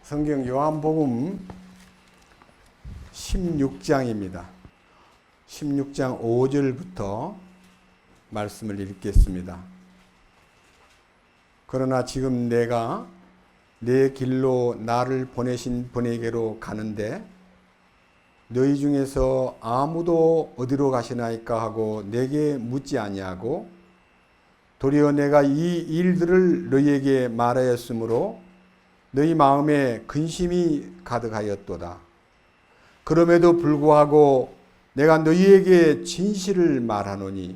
성경 요한복음 16장입니다. 16장 5절부터 말씀을 읽겠습니다. 그러나 지금 내가 내 길로 나를 보내신 분에게로 가는데 너희 중에서 아무도 어디로 가시나이까 하고 내게 묻지 아니하고 도리어 내가 이 일들을 너희에게 말하였으므로 너희 마음에 근심이 가득하였도다. 그럼에도 불구하고 내가 너희에게 진실을 말하노니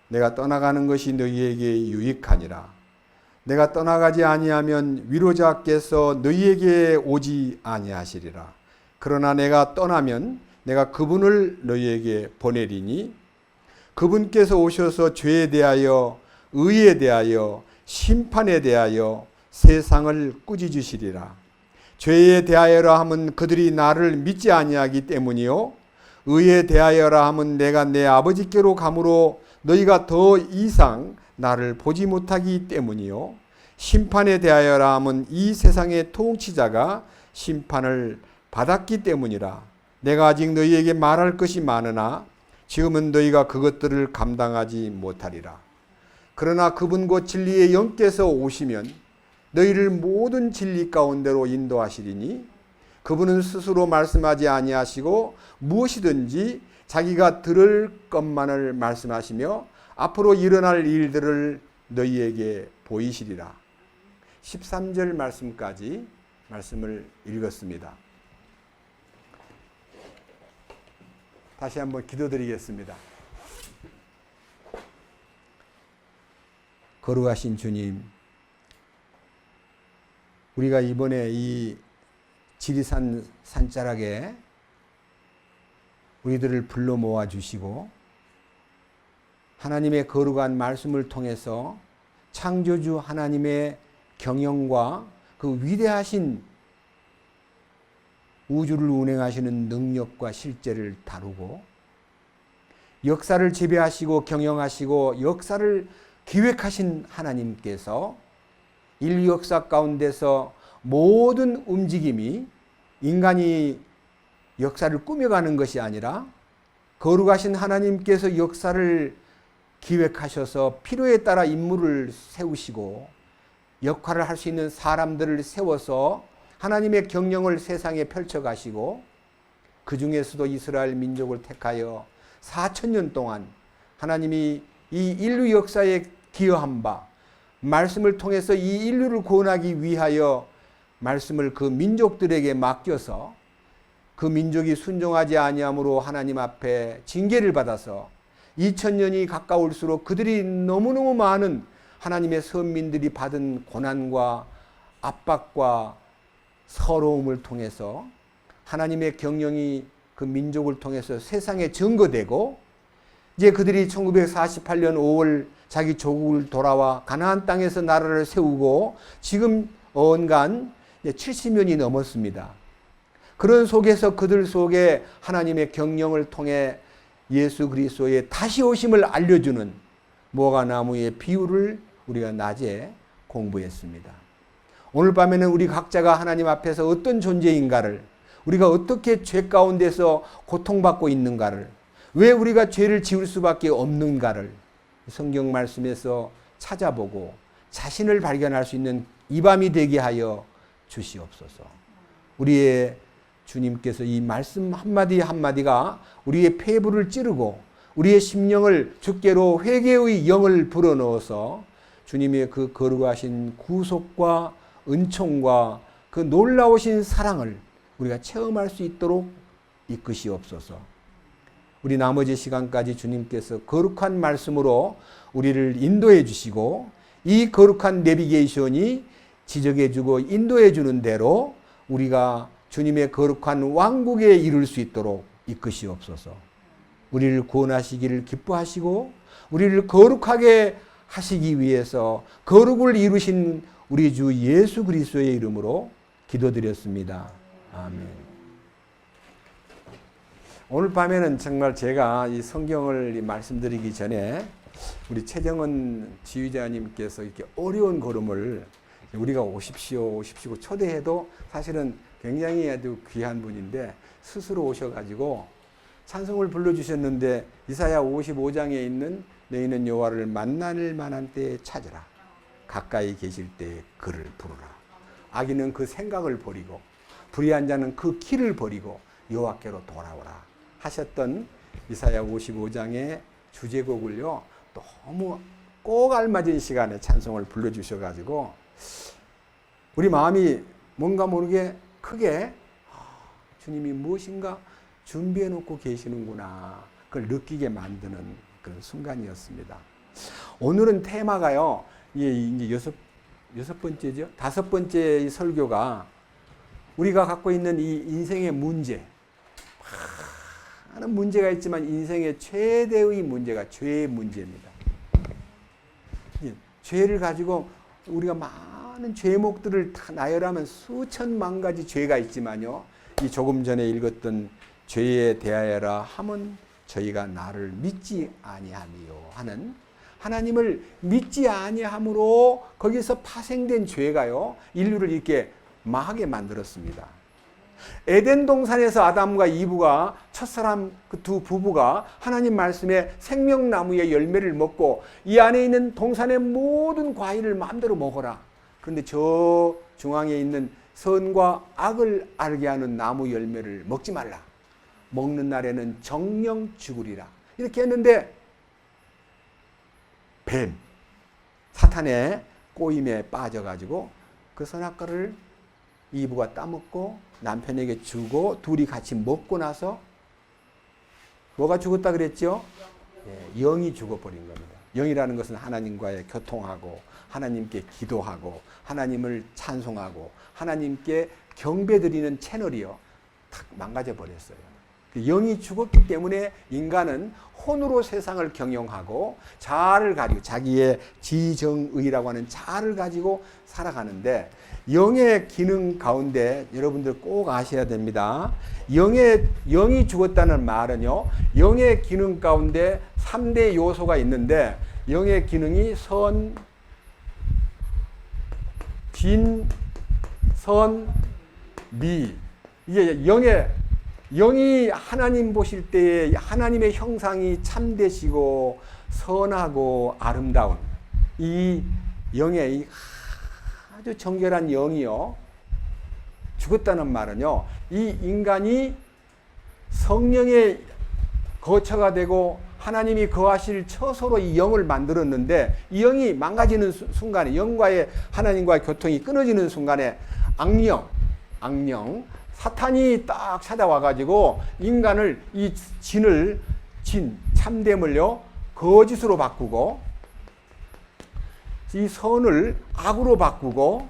내가 떠나가는 것이 너희에게 유익하니라. 내가 떠나가지 아니하면 위로자께서 너희에게 오지 아니하시리라. 그러나 내가 떠나면 내가 그분을 너희에게 보내리니 그분께서 오셔서 죄에 대하여 의에 대하여 심판에 대하여 세상을 꾸짖으시리라. 죄에 대하여라 함은 그들이 나를 믿지 아니하기 때문이요 의에 대하여라 함은 내가 내 아버지께로 가므로 너희가 더 이상 나를 보지 못하기 때문이요 심판에 대하여라 함은 이 세상의 통치자가 심판을 받았기 때문이라. 내가 아직 너희에게 말할 것이 많으나 지금은 너희가 그것들을 감당하지 못하리라. 그러나 그분 곧 진리의 영께서 오시면 너희를 모든 진리 가운데로 인도하시리니 그분은 스스로 말씀하지 아니하시고 무엇이든지 자기가 들을 것만을 말씀하시며 앞으로 일어날 일들을 너희에게 보이시리라. 13절 말씀까지 말씀을 읽었습니다. 다시 한번 기도드리겠습니다. 거룩하신 주님, 우리가 이번에 이 지리산 산자락에 우리들을 불러 모아 주시고 하나님의 거룩한 말씀을 통해서 창조주 하나님의 경영과 그 위대하신 우주를 운행하시는 능력과 실제를 다루고 역사를 지배하시고 경영하시고 역사를 기획하신 하나님께서 인류 역사 가운데서 모든 움직임이 인간이 역사를 꾸며가는 것이 아니라 거룩하신 하나님께서 역사를 기획하셔서 필요에 따라 인물을 세우시고 역할을 할 수 있는 사람들을 세워서 하나님의 경영을 세상에 펼쳐가시고 그 중에서도 이스라엘 민족을 택하여 4,000년 동안 하나님이 이 인류 역사에 기여한 바 말씀을 통해서 이 인류를 구원하기 위하여 말씀을 그 민족들에게 맡겨서 그 민족이 순종하지 아니함으로 하나님 앞에 징계를 받아서 2000년이 가까울수록 그들이 너무너무 많은 하나님의 선민들이 받은 고난과 압박과 서러움을 통해서 하나님의 경영이 그 민족을 통해서 세상에 증거되고 이제 그들이 1948년 5월 자기 조국을 돌아와 가나안 땅에서 나라를 세우고 지금 언간 70년이 넘었습니다. 그런 속에서 그들 속에 하나님의 경영을 통해 예수 그리스도의 다시 오심을 알려주는 모가나무의 비유를 우리가 낮에 공부했습니다. 오늘 밤에는 우리 각자가 하나님 앞에서 어떤 존재인가를, 우리가 어떻게 죄 가운데서 고통받고 있는가를, 왜 우리가 죄를 지을 수밖에 없는가를 성경 말씀에서 찾아보고 자신을 발견할 수 있는 이 밤이 되게 하여 주시옵소서. 우리의 주님께서 이 말씀 한마디 한마디가 우리의 폐부를 찌르고 우리의 심령을 주께로 회개의 영을 불어넣어서 주님의 그 거룩하신 구속과 은총과 그 놀라우신 사랑을 우리가 체험할 수 있도록 이끄시옵소서. 우리 나머지 시간까지 주님께서 거룩한 말씀으로 우리를 인도해 주시고 이 거룩한 내비게이션이 지적해 주고 인도해 주는 대로 우리가 주님의 거룩한 왕국에 이룰 수 있도록 이끄시옵소서. 우리를 구원하시기를 기뻐하시고 우리를 거룩하게 하시기 위해서 거룩을 이루신 우리 주 예수 그리스도의 이름으로 기도드렸습니다. 아멘. 오늘 밤에는 정말 제가 이 성경을 말씀드리기 전에 우리 최정은 지휘자님께서 이렇게 어려운 걸음을 우리가 오십시오, 오십시오 초대해도 사실은 굉장히 아주 귀한 분인데 스스로 오셔가지고 찬송을 불러주셨는데 이사야 55장에 있는 너희는 여호와를 만날 만한 때에 찾으라. 가까이 계실 때에 그를 부르라. 악인은 그 생각을 버리고 불의한 자는 그 길을 버리고 여호와께로 돌아오라 하셨던 이사야 55장의 주제곡을요 너무 꼭 알맞은 시간에 찬송을 불러주셔가지고 우리 마음이 뭔가 모르게 크게 주님이 무엇인가 준비해 놓고 계시는구나 그걸 느끼게 만드는 그런 순간이었습니다. 오늘은 테마가요 이제 여섯 번째죠. 다섯 번째 설교가 우리가 갖고 있는 이 인생의 문제 많은 문제가 있지만 인생의 최대의 문제가 죄의 문제입니다. 죄를 가지고 우리가 많은 죄목들을 다 나열하면 수천만 가지 죄가 있지만요. 이 조금 전에 읽었던 죄에 대하여라 함은 저희가 나를 믿지 아니함이요 하는 하나님을 믿지 아니함으로 거기서 파생된 죄가요. 인류를 이렇게 망하게 만들었습니다. 에덴 동산에서 아담과 이브가 첫사람 그 두 부부가 하나님 말씀에 생명나무의 열매를 먹고 이 안에 있는 동산의 모든 과일을 마음대로 먹어라. 그런데 저 중앙에 있는 선과 악을 알게 하는 나무 열매를 먹지 말라. 먹는 날에는 정령 죽으리라. 이렇게 했는데 뱀, 사탄의 꼬임에 빠져가지고 그 선악과를 이브가 따먹고 남편에게 주고 둘이 같이 먹고 나서 뭐가 죽었다 그랬죠? 영이 죽어버린 겁니다. 영이라는 것은 하나님과의 교통하고 하나님께 기도하고 하나님을 찬송하고 하나님께 경배드리는 채널이요. 탁 망가져 버렸어요. 영이 죽었기 때문에 인간은 혼으로 세상을 경영하고 자아를 가지고 자기의 지정의라고 하는 자아를 가지고 살아가는데 영의 기능 가운데 여러분들 꼭 아셔야 됩니다. 영이 죽었다는 말은요. 영의 기능 가운데 3대 요소가 있는데 영의 기능이 선, 진, 선, 미. 이게 영이 하나님 보실 때에 하나님의 형상이 참되시고 선하고 아름다운 이 영의 아주 정결한 영이요. 죽었다는 말은요. 이 인간이 성령의 거처가 되고 하나님이 거하실 처소로 이 영을 만들었는데 이 영이 망가지는 순간에 영과의 하나님과의 교통이 끊어지는 순간에 악령 사탄이 딱 찾아와가지고 인간을 이 참됨을요 거짓으로 바꾸고 이 선을 악으로 바꾸고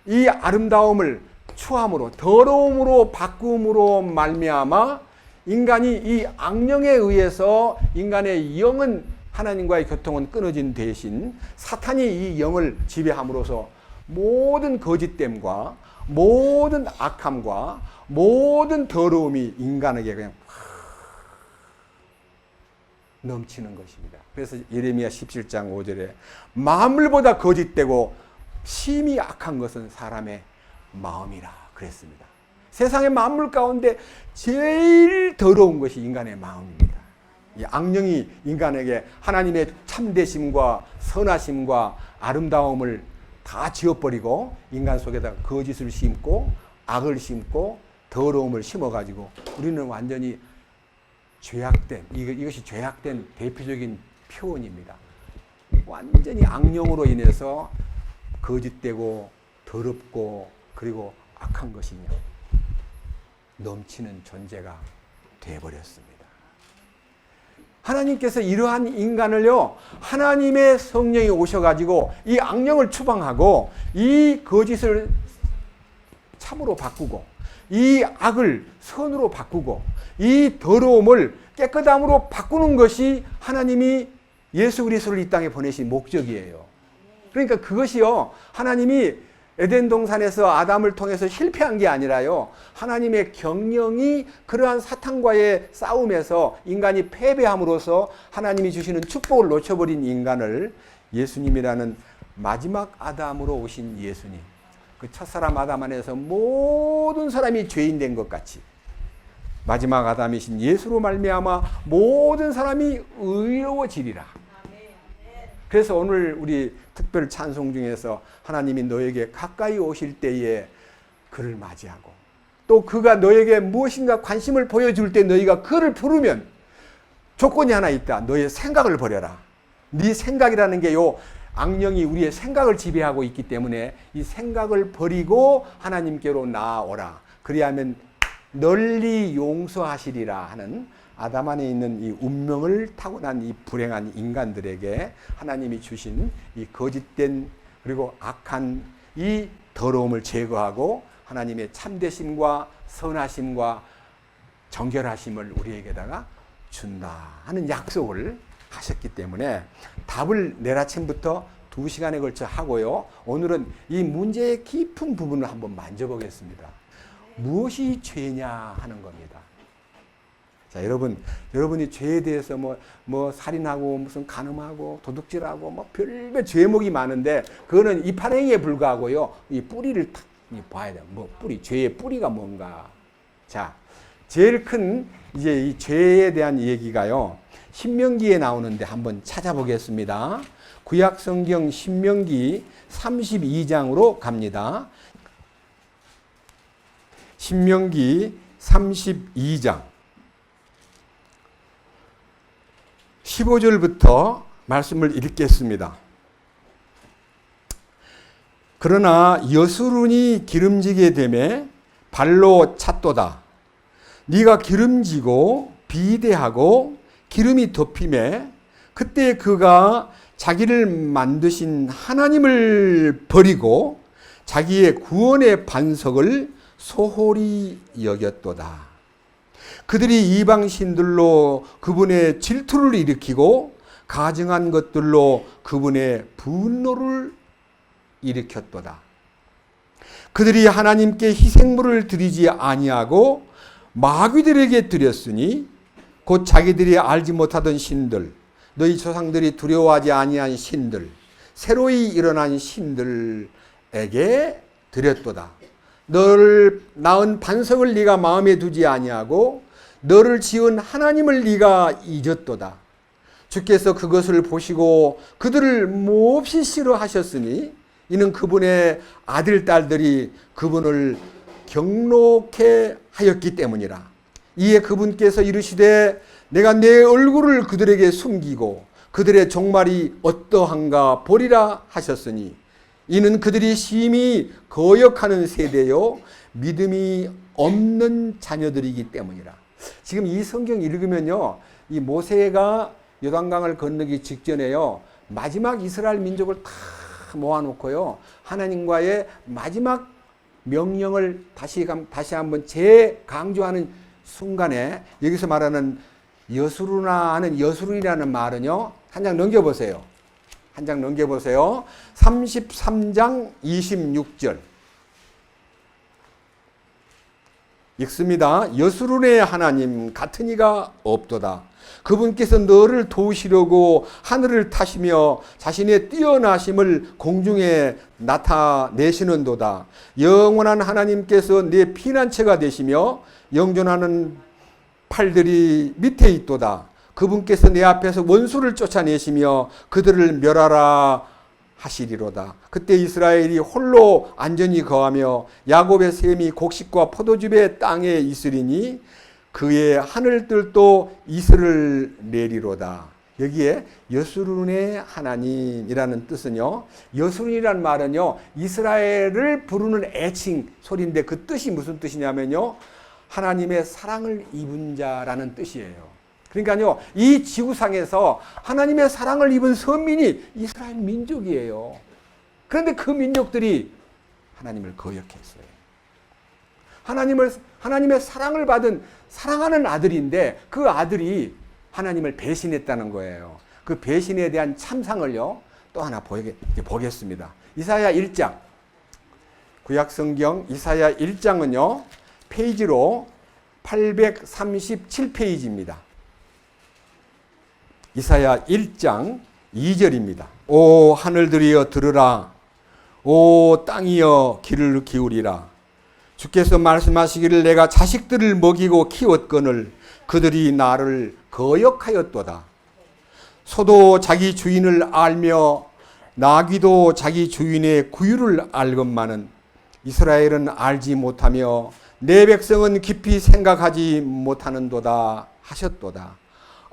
이 아름다움을 추함으로 더러움으로 바꿈으로 말미암아 인간이 이 악령에 의해서 인간의 영은 하나님과의 교통은 끊어진 대신 사탄이 이 영을 지배함으로써 모든 거짓됨과 모든 악함과 모든 더러움이 인간에게 그냥 넘치는 것입니다. 그래서 예레미야 17장 5절에 만물보다 거짓되고 심히 악한 것은 사람의 마음이라 그랬습니다. 세상의 만물 가운데 제일 더러운 것이 인간의 마음입니다. 이 악령이 인간에게 하나님의 참되심과 선하심과 아름다움을 다 지워버리고 인간 속에다가 거짓을 심고 악을 심고 더러움을 심어가지고 우리는 완전히 죄악된 이것이 죄악된 대표적인 표현입니다. 완전히 악령으로 인해서 거짓되고 더럽고 그리고 악한 것이며 넘치는 존재가 되어버렸습니다. 하나님께서 이러한 인간을요 하나님의 성령이 오셔가지고 이 악령을 추방하고 이 거짓을 참으로 바꾸고 이 악을 선으로 바꾸고 이 더러움을 깨끗함으로 바꾸는 것이 하나님이 예수 그리스도를 이 땅에 보내신 목적이에요. 그러니까 그것이요 하나님이 에덴 동산에서 아담을 통해서 실패한 게 아니라요 하나님의 경영이 그러한 사탄과의 싸움에서 인간이 패배함으로써 하나님이 주시는 축복을 놓쳐버린 인간을 예수님이라는 마지막 아담으로 오신 예수님, 그 첫사람 아담 안에서 모든 사람이 죄인 된 것 같이 마지막 아담이신 예수로 말미암아 모든 사람이 의로워지리라. 그래서 오늘 우리 특별 찬송 중에서 하나님이 너에게 가까이 오실 때에 그를 맞이하고 또 그가 너에게 무엇인가 관심을 보여줄 때 너희가 그를 부르면 조건이 하나 있다. 너의 생각을 버려라. 네 생각이라는 게요, 악령이 우리의 생각을 지배하고 있기 때문에 이 생각을 버리고 하나님께로 나아오라. 그리하면 널리 용서하시리라 하는 아담 안에 있는 이 운명을 타고난 이 불행한 인간들에게 하나님이 주신 이 거짓된 그리고 악한 이 더러움을 제거하고 하나님의 참되심과 선하심과 정결하심을 우리에게다가 준다 하는 약속을 하셨기 때문에 답을 내일 아침부터 2시간에 걸쳐 하고요. 오늘은 이 문제의 깊은 부분을 한번 만져보겠습니다. 무엇이 죄냐 하는 겁니다. 자, 여러분이 죄에 대해서 뭐 살인하고 무슨 간음하고 도둑질하고 뭐 별별 죄목이 많은데 그거는 이파행위에 불과하고요. 이 뿌리를 탁 봐야 돼요. 뭐 죄의 뿌리가 뭔가. 자, 제일 큰 이제 이 죄에 대한 얘기가요. 신명기에 나오는데 한번 찾아보겠습니다. 구약 성경 신명기 32장으로 갑니다. 신명기 32장 15절부터 말씀을 읽겠습니다. 그러나 여수룬이 기름지게 되매 발로 찼도다. 네가 기름지고 비대하고 기름이 덮이매 그때 그가 자기를 만드신 하나님을 버리고 자기의 구원의 반석을 소홀히 여겼도다. 그들이 이방신들로 그분의 질투를 일으키고 가증한 것들로 그분의 분노를 일으켰도다. 그들이 하나님께 희생물을 드리지 아니하고 마귀들에게 드렸으니 곧 자기들이 알지 못하던 신들, 너희 조상들이 두려워하지 아니한 신들, 새로이 일어난 신들에게 드렸도다. 너를 낳은 반석을 네가 마음에 두지 아니하고 너를 지은 하나님을 네가 잊었도다. 주께서 그것을 보시고 그들을 몹시 싫어하셨으니 이는 그분의 아들 딸들이 그분을 경록해 하였기 때문이라. 이에 그분께서 이르시되 내가 내 얼굴을 그들에게 숨기고 그들의 종말이 어떠한가 보리라 하셨으니 이는 그들이 심히 거역하는 세대요 믿음이 없는 자녀들이기 때문이라. 지금 이 성경 읽으면요, 이 모세가 요단강을 건너기 직전에요, 마지막 이스라엘 민족을 다 모아놓고요, 하나님과의 마지막 명령을 다시 한번 재강조하는 순간에 여기서 말하는 여수룬이라는 말은요, 한 장 넘겨보세요. 33장 26절 읽습니다. 여수룬의 하나님 같은 이가 없도다. 그분께서 너를 도우시려고 하늘을 타시며 자신의 뛰어나심을 공중에 나타내시는도다. 영원한 하나님께서 내 피난처가 되시며 영존하는 팔들이 밑에 있도다. 그분께서 내 앞에서 원수를 쫓아내시며 그들을 멸하라 하시리로다. 그때 이스라엘이 홀로 안전히 거하며 야곱의 셈이 곡식과 포도즙의 땅에 있으리니 그의 하늘들도 이슬을 내리로다. 여기에 여수룬의 하나님이라는 뜻은요, 여수룬이라는 말은요, 이스라엘을 부르는 애칭 소리인데 그 뜻이 무슨 뜻이냐면요, 하나님의 사랑을 입은 자라는 뜻이에요. 그러니까요, 이 지구상에서 하나님의 사랑을 입은 선민이 이스라엘 민족이에요. 그런데 그 민족들이 하나님을 거역했어요. 하나님의 사랑을 받은 사랑하는 아들인데 그 아들이 하나님을 배신했다는 거예요. 그 배신에 대한 참상을요, 또 하나 보겠습니다. 이사야 1장. 구약성경 이사야 1장은요, 페이지로 837페이지입니다. 이사야 1장 2절입니다. 오 하늘들이여 들으라. 오 땅이여 귀를 기울이라. 주께서 말씀하시기를 내가 자식들을 먹이고 키웠거늘 그들이 나를 거역하였도다. 소도 자기 주인을 알며 나귀도 자기 주인의 구유를 알건만은 이스라엘은 알지 못하며 내 백성은 깊이 생각하지 못하는도다 하셨도다.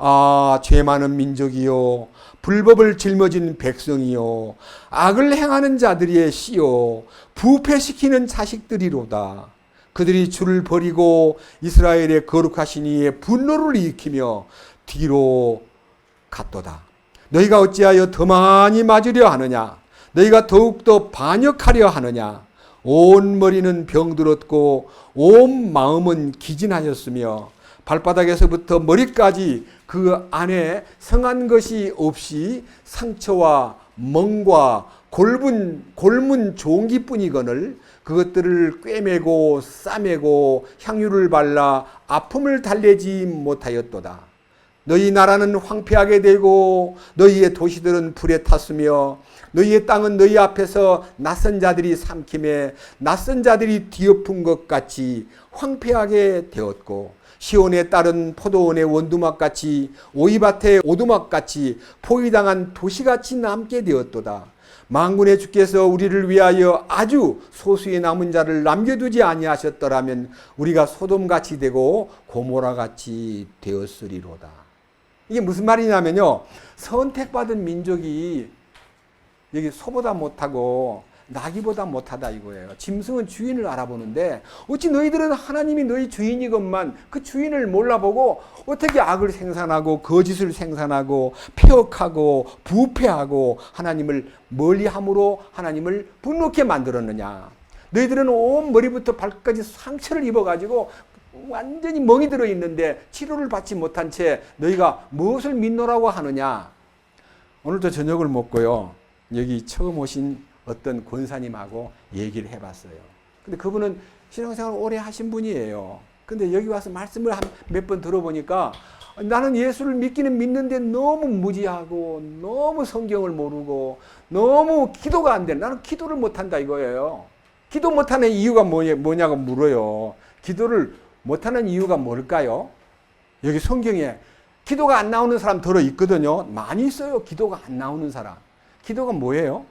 아, 죄 많은 민족이요 불법을 짊어진 백성이요 악을 행하는 자들의 씨요 부패시키는 자식들이로다. 그들이 주를 버리고 이스라엘의 거룩하신 이의 분노를 일으키며 뒤로 갔도다. 너희가 어찌하여 더 많이 맞으려 하느냐? 너희가 더욱더 반역하려 하느냐? 온 머리는 병들었고 온 마음은 기진하였으며 발바닥에서부터 머리까지 그 안에 성한 것이 없이 상처와 멍과 골문 종기뿐이거늘 그것들을 꿰매고 싸매고 향유를 발라 아픔을 달래지 못하였도다. 너희 나라는 황폐하게 되고 너희의 도시들은 불에 탔으며 너희의 땅은 너희 앞에서 낯선 자들이 삼킴에 낯선 자들이 뒤엎은 것 같이 황폐하게 되었고 시온에 따른 포도원의 원두막같이 오이밭의 오두막같이 포위당한 도시같이 남게 되었도다. 만군의 주께서 우리를 위하여 아주 소수의 남은 자를 남겨두지 아니하셨더라면 우리가 소돔같이 되고 고모라같이 되었으리로다. 이게 무슨 말이냐면요, 선택받은 민족이 여기 소보다 못하고 나귀보다 못하다 이거예요. 짐승은 주인을 알아보는데 어찌 너희들은 하나님이 너희 주인이건만 그 주인을 몰라보고 어떻게 악을 생산하고 거짓을 생산하고 폐역하고 부패하고 하나님을 멀리함으로 하나님을 분노케 만들었느냐. 너희들은 온 머리부터 발까지 상처를 입어가지고 완전히 멍이 들어있는데 치료를 받지 못한 채 너희가 무엇을 믿노라고 하느냐. 오늘도 저녁을 먹고요, 여기 처음 오신 어떤 권사님하고 얘기를 해봤어요. 근데 그분은 신앙생활을 오래 하신 분이에요. 근데 여기 와서 말씀을 몇 번 들어보니까 나는 예수를 믿기는 믿는데 너무 무지하고 너무 성경을 모르고 너무 기도가 안 돼. 나는 기도를 못한다 이거예요. 기도 못하는 이유가 뭐냐고 물어요. 기도를 못하는 이유가 뭘까요? 여기 성경에 기도가 안 나오는 사람 들어 있거든요. 많이 있어요. 기도가 안 나오는 사람. 기도가 뭐예요?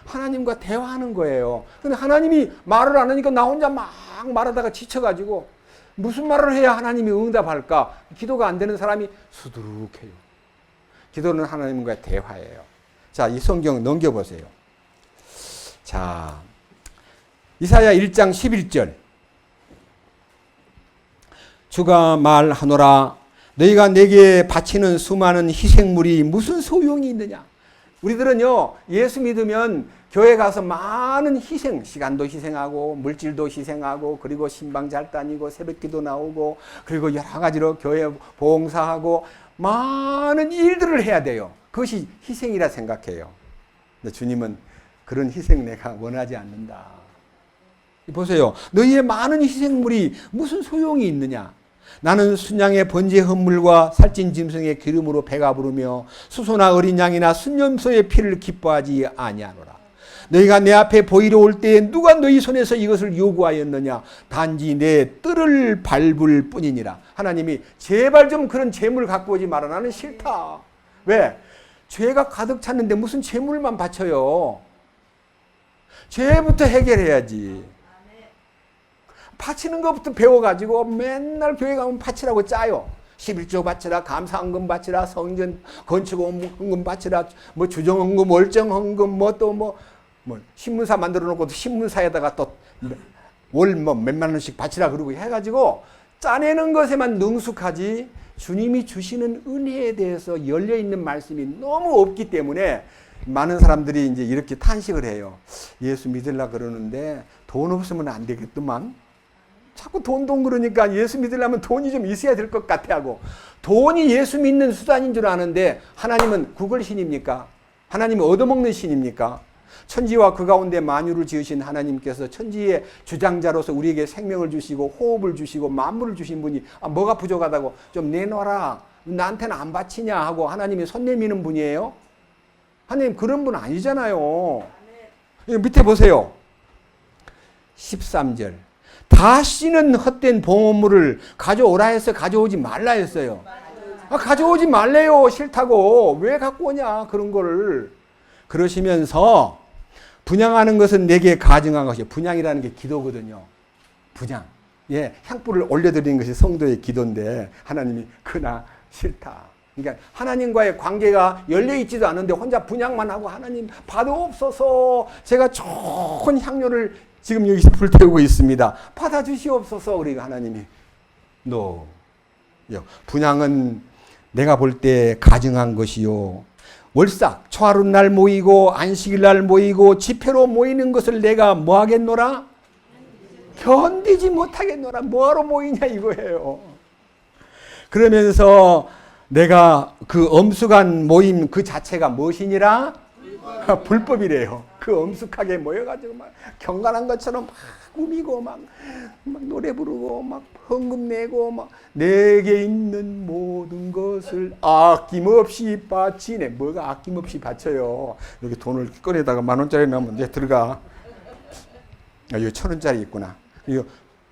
하나님과 대화하는 거예요. 근데 하나님이 말을 안 하니까 나 혼자 막 말하다가 지쳐가지고 무슨 말을 해야 하나님이 응답할까? 기도가 안 되는 사람이 수두룩해요. 기도는 하나님과 대화예요. 자, 이 성경 넘겨보세요. 자, 이사야 1장 11절. 주가 말하노라 너희가 내게 바치는 수많은 희생물이 무슨 소용이 있느냐? 우리들은요, 예수 믿으면 교회 가서 많은 희생, 시간도 희생하고 물질도 희생하고 그리고 신방 잘 다니고 새벽기도 나오고 그리고 여러 가지로 교회 봉사하고 많은 일들을 해야 돼요. 그것이 희생이라 생각해요. 근데 주님은 그런 희생 내가 원하지 않는다. 보세요. 너희의 많은 희생물이 무슨 소용이 있느냐? 나는 순양의 번제 헌물과 살찐 짐승의 기름으로 배가 부르며 수소나 어린 양이나 순염소의 피를 기뻐하지 아니하노라. 너희가 내 앞에 보이러 올 때에 누가 너희 손에서 이것을 요구하였느냐? 단지 내 뜰을 밟을 뿐이니라. 하나님이 제발 좀 그런 재물 갖고 오지 마라. 나는 싫다. 왜? 죄가 가득 찼는데 무슨 재물만 바쳐요. 죄부터 해결해야지. 바치는 것부터 배워가지고 맨날 교회 가면 바치라고 짜요. 11조 바치라, 감사헌금 바치라, 성전 건축헌금 바치라, 뭐 주정헌금, 월정헌금, 뭐 신문사 만들어 놓고 신문사에다가 또 월 뭐 몇만 원씩 바치라 그러고 해가지고 짜내는 것에만 능숙하지 주님이 주시는 은혜에 대해서 열려 있는 말씀이 너무 없기 때문에 많은 사람들이 이제 이렇게 탄식을 해요. 예수 믿으려 그러는데 돈 없으면 안 되겠더만. 자꾸 돈 그러니까 예수 믿으려면 돈이 좀 있어야 될 것 같아 하고 돈이 예수 믿는 수단인 줄 아는데 하나님은 구걸 신입니까? 하나님은 얻어먹는 신입니까? 천지와 그 가운데 만유를 지으신 하나님께서 천지의 주장자로서 우리에게 생명을 주시고 호흡을 주시고 만물을 주신 분이 뭐가 부족하다고 좀 내놔라. 나한테는 안 바치냐 하고 하나님이 손 내미는 분이에요? 하나님 그런 분 아니잖아요. 밑에 보세요. 13절. 다시는 헛된 봉헌물을 가져오라 해서 가져오지 말라 했어요. 가져오지 말래요. 싫다고. 왜 갖고 오냐 그런 거를. 그러시면서 분향하는 것은 내게 가증한 것이요. 분향이라는 게 기도거든요. 분향. 예, 향불을 올려드리는 것이 성도의 기도인데 하나님이 그나 싫다. 그러니까 하나님과의 관계가 열려있지도 않은데 혼자 분향만 하고 하나님 받아옵소서. 제가 좋은 향료를 지금 여기서 불태우고 있습니다. 받아주시옵소서. 그러니까 하나님이 No. 분향은 내가 볼 때 가증한 것이요. 월삭, 초하룻날 모이고 안식일날 모이고 집회로 모이는 것을 내가 뭐 하겠노라? 견디지 못하겠노라. 뭐하러 모이냐 이거예요. 그러면서 내가 그 엄숙한 모임 그 자체가 무엇이니라? 불법이래요. 그 엄숙하게 모여가지고 막 경건한 것처럼 막 꾸미고 막 노래 부르고 막 헌금 내고 막 내게 있는 모든 것을 아낌없이 바치네. 뭐가 아낌없이 바쳐요. 여기 돈을 꺼내다가 10,000원짜리 넣으면 이제 들어가. 여기 1,000원짜리 있구나. 이거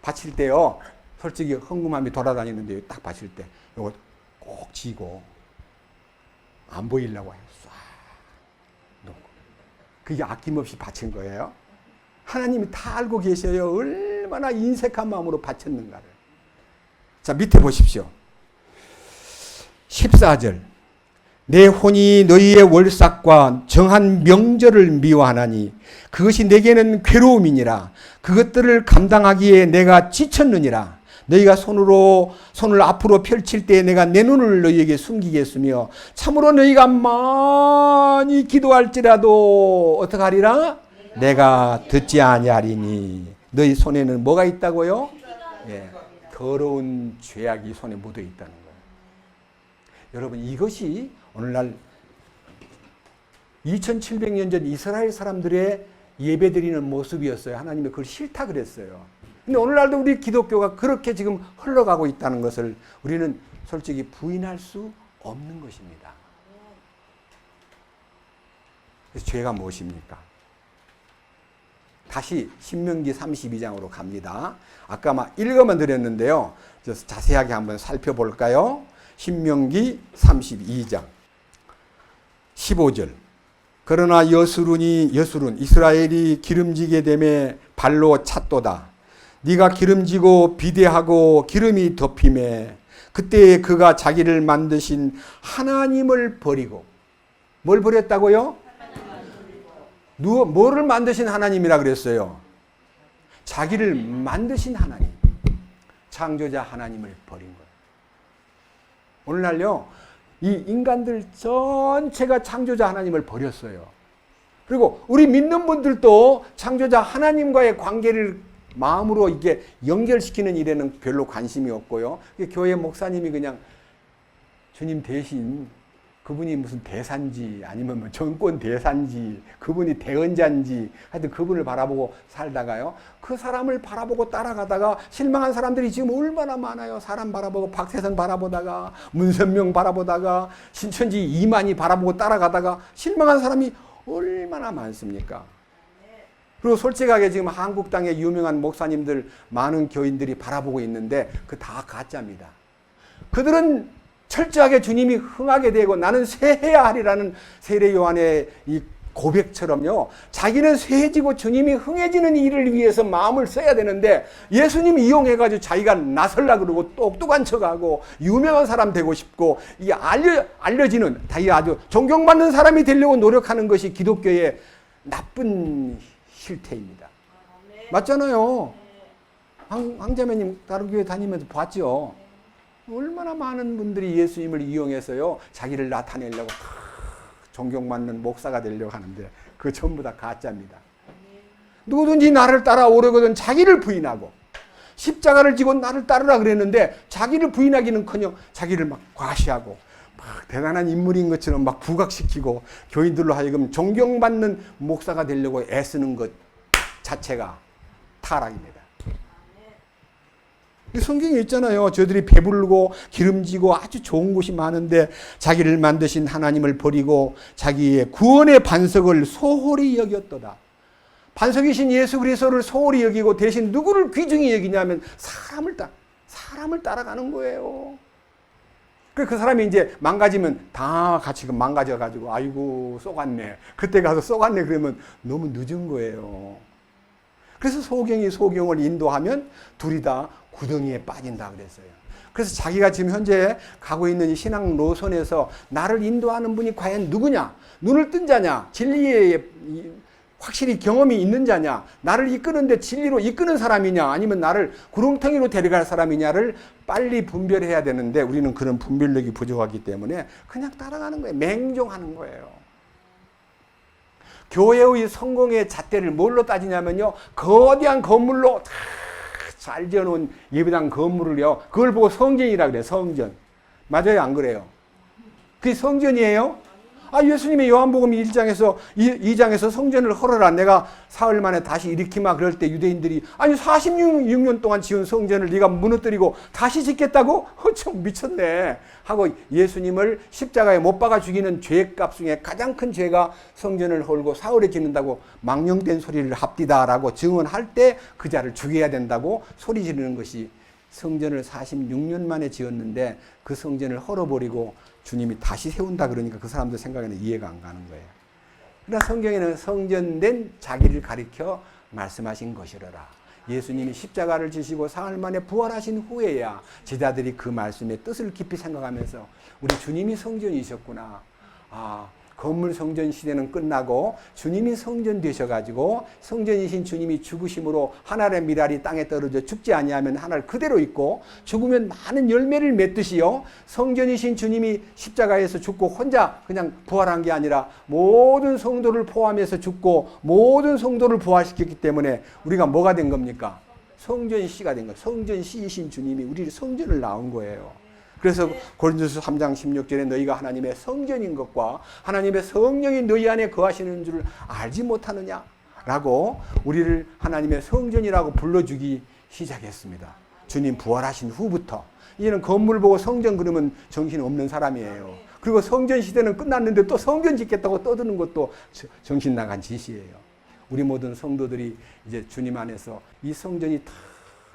바칠 때요. 솔직히 헌금함이 돌아다니는데 딱 바칠 때 이거 꼭 쥐고 안 보이려고 해요. 그게 아낌없이 바친 거예요. 하나님이 다 알고 계셔요. 얼마나 인색한 마음으로 바쳤는가를. 자, 밑에 보십시오. 14절. 내 혼이 너희의 월삭과 정한 명절을 미워하나니 그것이 내게는 괴로움이니라. 그것들을 감당하기에 내가 지쳤느니라. 너희가 손을 앞으로 펼칠 때 내가 내 눈을 너희에게 숨기겠으며 참으로 너희가 많이 기도할지라도 어떡하리라? 내가 듣지 아니하리니. 너희 손에는 뭐가 있다고요? 예, 더러운 죄악이 손에 묻어 있다는 거예요. 여러분 이것이 오늘날 2700년 전 이스라엘 사람들의 예배드리는 모습이었어요. 하나님이 그걸 싫다 그랬어요. 근데 오늘날도 우리 기독교가 그렇게 지금 흘러가고 있다는 것을 우리는 솔직히 부인할 수 없는 것입니다. 그래서 죄가 무엇입니까? 다시 신명기 32장으로 갑니다. 아까 막 읽어만 드렸는데요. 자세하게 한번 살펴볼까요? 신명기 32장 15절. 그러나 여수룬 이스라엘이 기름지게 되매 발로 찼도다. 네가 기름지고 비대하고 기름이 덮임에 그때 그가 자기를 만드신 하나님을 버리고 뭘 버렸다고요? 뭐를 만드신 하나님이라 그랬어요? 자기를 만드신 하나님, 창조자 하나님을 버린 거예요. 오늘날요, 이 인간들 전체가 창조자 하나님을 버렸어요. 그리고 우리 믿는 분들도 창조자 하나님과의 관계를 마음으로 이게 연결시키는 일에는 별로 관심이 없고요. 교회 목사님이 그냥 주님 대신 그분이 무슨 대사인지 아니면 뭐 정권 대사인지 그분이 대언자인지 하여튼 그분을 바라보고 살다가요. 그 사람을 바라보고 따라가다가 실망한 사람들이 지금 얼마나 많아요. 사람 바라보고 박세선 바라보다가 문선명 바라보다가 신천지 이만희 바라보고 따라가다가 실망한 사람이 얼마나 많습니까? 그리고 솔직하게 지금 한국 땅의 유명한 목사님들 많은 교인들이 바라보고 있는데 그 다 가짜입니다. 그들은 철저하게 주님이 흥하게 되고 나는 쇠해야 하리라는 세례 요한의 이 고백처럼요. 자기는 쇠해지고 주님이 흥해지는 일을 위해서 마음을 써야 되는데 예수님 이용해가지고 자기가 나설라 그러고 똑똑한 척하고 유명한 사람 되고 싶고 이게 알려지는 자기 아주 존경받는 사람이 되려고 노력하는 것이 기독교의 나쁜 실태입니다. 맞잖아요. 황자매님 다른 교회 다니면서 봤죠. 얼마나 많은 분들이 예수님을 이용해서요 자기를 나타내려고 존경받는 목사가 되려고 하는데 그거 전부 다 가짜입니다. 누구든지 나를 따라오려거든 자기를 부인하고 십자가를 지고 나를 따르라 그랬는데 자기를 부인하기는커녕 자기를 막 과시하고 막 대단한 인물인 것처럼 막 부각시키고 교인들로 하여금 존경받는 목사가 되려고 애쓰는 것 자체가 타락입니다. 성경에 있잖아요. 저들이 배부르고 기름지고 아주 좋은 곳이 많은데 자기를 만드신 하나님을 버리고 자기의 구원의 반석을 소홀히 여겼도다. 반석이신 예수 그리스도를 소홀히 여기고 대신 누구를 귀중히 여기냐면 사람을 따라가는 거예요. 그 사람이 이제 망가지면 다 같이 망가져가지고 아이고 쏘갔네. 그때 가서 쏘갔네 그러면 너무 늦은 거예요. 그래서 소경이 소경을 인도하면 둘이 다 구덩이에 빠진다 그랬어요. 그래서 자기가 지금 현재 가고 있는 이 신앙 노선에서 나를 인도하는 분이 과연 누구냐? 눈을 뜬 자냐? 진리에 확실히 경험이 있는 자냐? 나를 이끄는데 진리로 이끄는 사람이냐? 아니면 나를 구렁텅이로 데려갈 사람이냐를 빨리 분별해야 되는데 우리는 그런 분별력이 부족하기 때문에 그냥 따라가는 거예요. 맹종하는 거예요. 교회의 성공의 잣대를 뭘로 따지냐면요. 거대한 건물로 잘 지어놓은 예배당 건물을요. 그걸 보고 성전이라 그래요. 성전. 맞아요? 안 그래요? 그게 성전이에요? 예수님이 요한복음 2장에서 성전을 헐어라. 내가 사흘 만에 다시 일으키마. 그럴 때 유대인들이 46년 동안 지은 성전을 네가 무너뜨리고 다시 짓겠다고? 좀 미쳤네. 하고 예수님을 십자가에 못 박아 죽이는 죄값 중에 가장 큰 죄가 성전을 헐고 사흘에 짓는다고 망령된 소리를 합디다라고 증언할 때 그 자를 죽여야 된다고 소리 지르는 것이 성전을 46년 만에 지었는데 그 성전을 헐어버리고 주님이 다시 세운다 그러니까 그 사람들 생각에는 이해가 안 가는 거예요. 그러나 성경에는 성전된 자기를 가리켜 말씀하신 것이라라. 예수님이 십자가를 지시고 사흘 만에 부활하신 후에야 제자들이 그 말씀의 뜻을 깊이 생각하면서 우리 주님이 성전이셨구나. 건물 성전 시대는 끝나고 주님이 성전 되셔가지고 성전이신 주님이 죽으심으로 하늘의 미랄이 땅에 떨어져 죽지 아니하면 하늘 그대로 있고 죽으면 많은 열매를 맺듯이요. 성전이신 주님이 십자가에서 죽고 혼자 그냥 부활한 게 아니라 모든 성도를 포함해서 죽고 모든 성도를 부활시켰기 때문에 우리가 뭐가 된 겁니까? 성전시가 된 거예요. 성전시이신 주님이 우리 성전을 낳은 거예요. 그래서 고린도서 3장 16절에 너희가 하나님의 성전인 것과 하나님의 성령이 너희 안에 거하시는 줄을 알지 못하느냐? 라고 우리를 하나님의 성전이라고 불러주기 시작했습니다. 주님 부활하신 후부터. 이제는 건물 보고 성전 그러면 정신 없는 사람이에요. 그리고 성전 시대는 끝났는데 또 성전 짓겠다고 떠드는 것도 정신 나간 짓이에요. 우리 모든 성도들이 이제 주님 안에서 이 성전이 다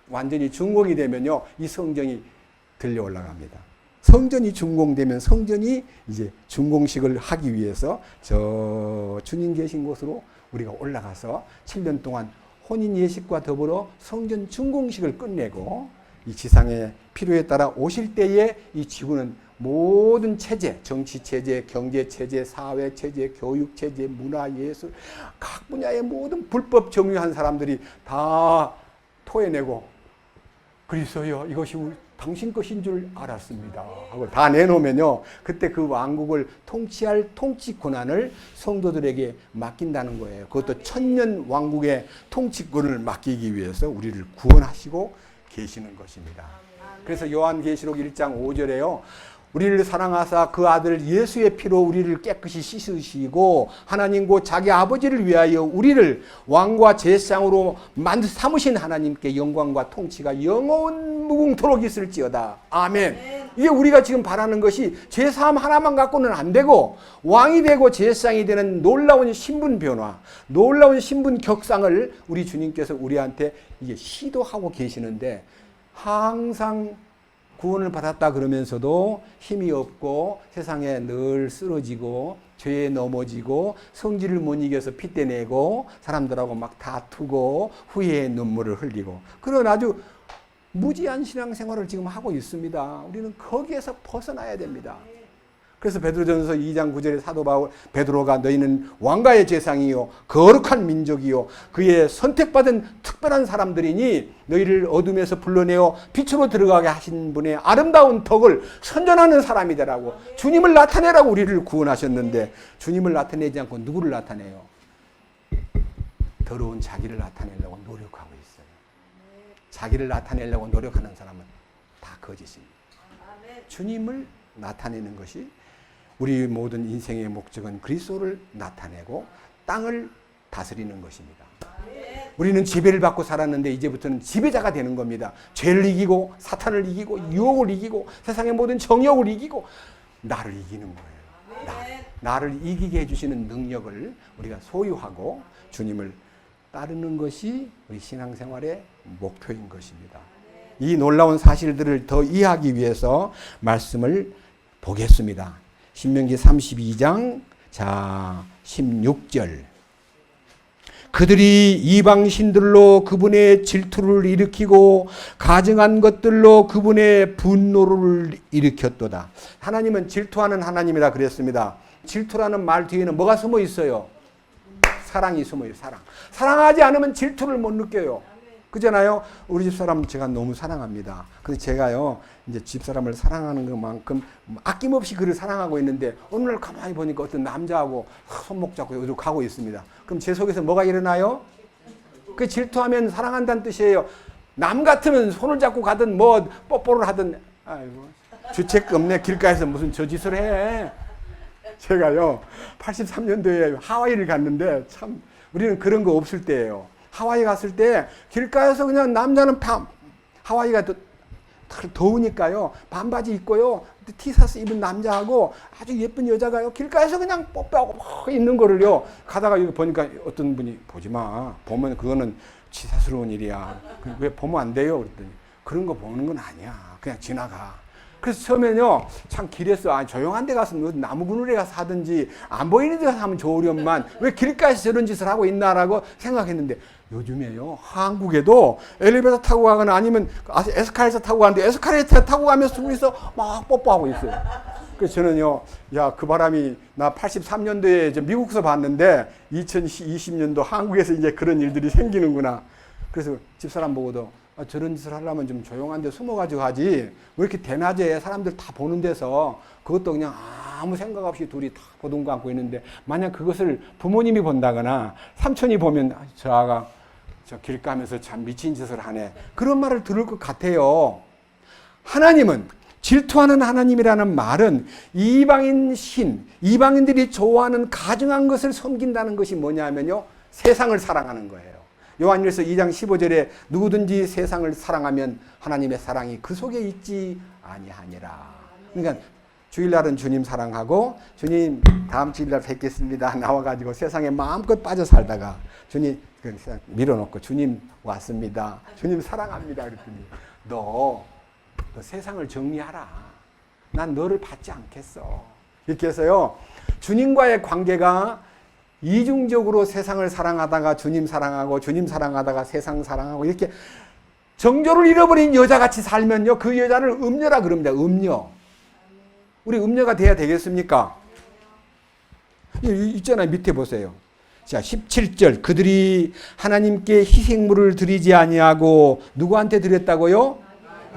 완전히 준공이 되면요. 이 성전이 들려 올라갑니다. 성전이 준공되면 성전이 이제 준공식을 하기 위해서 저 주님 계신 곳으로 우리가 올라가서 7년 동안 혼인 예식과 더불어 성전 준공식을 끝내고 이 지상의 필요에 따라 오실 때에 이 지구는 모든 체제, 정치 체제, 경제 체제, 사회 체제, 교육 체제, 문화, 예술 각 분야의 모든 불법 점유한 사람들이 다 토해내고 그리스도여 이것이 당신 것인 줄 알았습니다 하고 다 내놓으면요. 그때 그 왕국을 통치할 통치 권한을 성도들에게 맡긴다는 거예요. 그것도 천년 왕국의 통치권을 맡기기 위해서 우리를 구원하시고 계시는 것입니다. 그래서 요한계시록 1장 5절에요. 우리를 사랑하사 그 아들 예수의 피로 우리를 깨끗이 씻으시고 하나님 곧 자기 아버지를 위하여 우리를 왕과 제사장으로 삼으신 하나님께 영광과 통치가 영원 무궁토록 있을지어다. 아멘. 이게 우리가 지금 바라는 것이 제사함 하나만 갖고는 안 되고 왕이 되고 제사장이 되는 놀라운 신분 변화, 놀라운 신분 격상을 우리 주님께서 우리한테 이게 시도하고 계시는데 항상 구원을 받았다 그러면서도 힘이 없고 세상에 늘 쓰러지고 죄에 넘어지고 성질을 못 이겨서 핏대내고 사람들하고 막 다투고 후회의 눈물을 흘리고 그런 아주 무지한 신앙생활을 지금 하고 있습니다. 우리는 거기에서 벗어나야 됩니다. 그래서 베드로전서 2장 9절에 사도 바울 베드로가 너희는 왕가의 제상이요 거룩한 민족이요 그의 선택받은 특별한 사람들이니 너희를 어둠에서 불러내어 빛으로 들어가게 하신 분의 아름다운 덕을 선전하는 사람이 되라고 주님을 나타내라고 우리를 구원하셨는데 주님을 나타내지 않고 누구를 나타내요? 더러운 자기를 나타내려고 노력하고 있어요. 자기를 나타내려고 노력하는 사람은 다 거짓입니다. 주님을 나타내는 것이 우리 모든 인생의 목적은 그리스도를 나타내고 땅을 다스리는 것입니다. 우리는 지배를 받고 살았는데 이제부터는 지배자가 되는 겁니다. 죄를 이기고 사탄을 이기고 유혹을 이기고 세상의 모든 정욕을 이기고 나를 이기는 거예요. 나를 이기게 해주시는 능력을 우리가 소유하고 주님을 따르는 것이 우리 신앙생활의 목표인 것입니다. 이 놀라운 사실들을 더 이해하기 위해서 말씀을 보겠습니다. 신명기 32장 자 16절. 그들이 이방 신들로 그분의 질투를 일으키고 가증한 것들로 그분의 분노를 일으켰도다. 하나님은 질투하는 하나님이라 그랬습니다. 질투라는 말 뒤에는 뭐가 숨어 있어요? 사랑이 숨어요. 사랑. 사랑하지 않으면 질투를 못 느껴요. 그잖아요. 우리 집사람 제가 너무 사랑합니다. 그래서 제가요 이제 집사람을 사랑하는 것만큼 아낌없이 그를 사랑하고 있는데 어느 날 가만히 보니까 어떤 남자하고 손목 잡고 어디로 가고 있습니다. 그럼 제 속에서 뭐가 일어나요? 그 질투하면 사랑한다는 뜻이에요. 남 같으면 손을 잡고 가든 뭐 뽀뽀를 하든 아이고 주책 없네. 길가에서 무슨 저 짓을 해. 제가요 83년도에 하와이를 갔는데 참 우리는 그런 거 없을 때예요. 하와이 갔을 때 길가에서 그냥 남자는 하와이가 더우니까요 반바지 입고요 티셔츠 입은 남자하고 아주 예쁜 여자가요 길가에서 그냥 뽀뽀하고 막 있는 거를요 가다가 여기 보니까 어떤 분이 보지 마 보면 그거는 치사스러운 일이야 왜 보면 안 돼요 그랬더니 그런 거 보는 건 아니야 그냥 지나가. 그래서 처음에는요, 참 길에서 조용한 데 가서 나무 그늘에 가서 하든지 안 보이는 데 가서 하면 좋으련만 왜 길가에서 저런 짓을 하고 있나라고 생각했는데 요즘에요, 한국에도 엘리베이터 타고 가거나 아니면 에스카레이터 타고 가는데 에스카레이터 타고 가면서 둘이서 막 뽀뽀하고 있어요. 그래서 저는요, 야, 그 바람이 나 83년도에 이제 미국에서 봤는데 2020년도 한국에서 이제 그런 일들이 생기는구나. 그래서 집사람 보고도 저런 짓을 하려면 좀 조용한 데 숨어가지고 하지 왜 이렇게 대낮에 사람들 다 보는 데서 그것도 그냥 아무 생각 없이 둘이 다 보둥 안고 있는데 만약 그것을 부모님이 본다거나 삼촌이 보면 저 아가 저 길 가면서 참 미친 짓을 하네 그런 말을 들을 것 같아요. 하나님은 질투하는 하나님이라는 말은 이방인 이방인들이 좋아하는 가증한 것을 섬긴다는 것이 뭐냐면요 세상을 사랑하는 거예요. 요한일서 2장 15절에 누구든지 세상을 사랑하면 하나님의 사랑이 그 속에 있지 아니하니라. 그러니까 주일날은 주님 사랑하고 주님 다음 주일날 뵙겠습니다 나와가지고 세상에 마음껏 빠져 살다가 주님 밀어놓고 주님 왔습니다 주님 사랑합니다 그랬더니 너 세상을 정리하라 난 너를 받지 않겠어 이렇게 해서요 주님과의 관계가 이중적으로 세상을 사랑하다가 주님 사랑하고 주님 사랑하다가 세상 사랑하고 이렇게 정조를 잃어버린 여자같이 살면요 그 여자를 음녀라 그럽니다. 음녀. 우리 음녀가 돼야 되겠습니까? 있잖아요. 밑에 보세요. 자 17절 그들이 하나님께 희생물을 드리지 아니하고 누구한테 드렸다고요?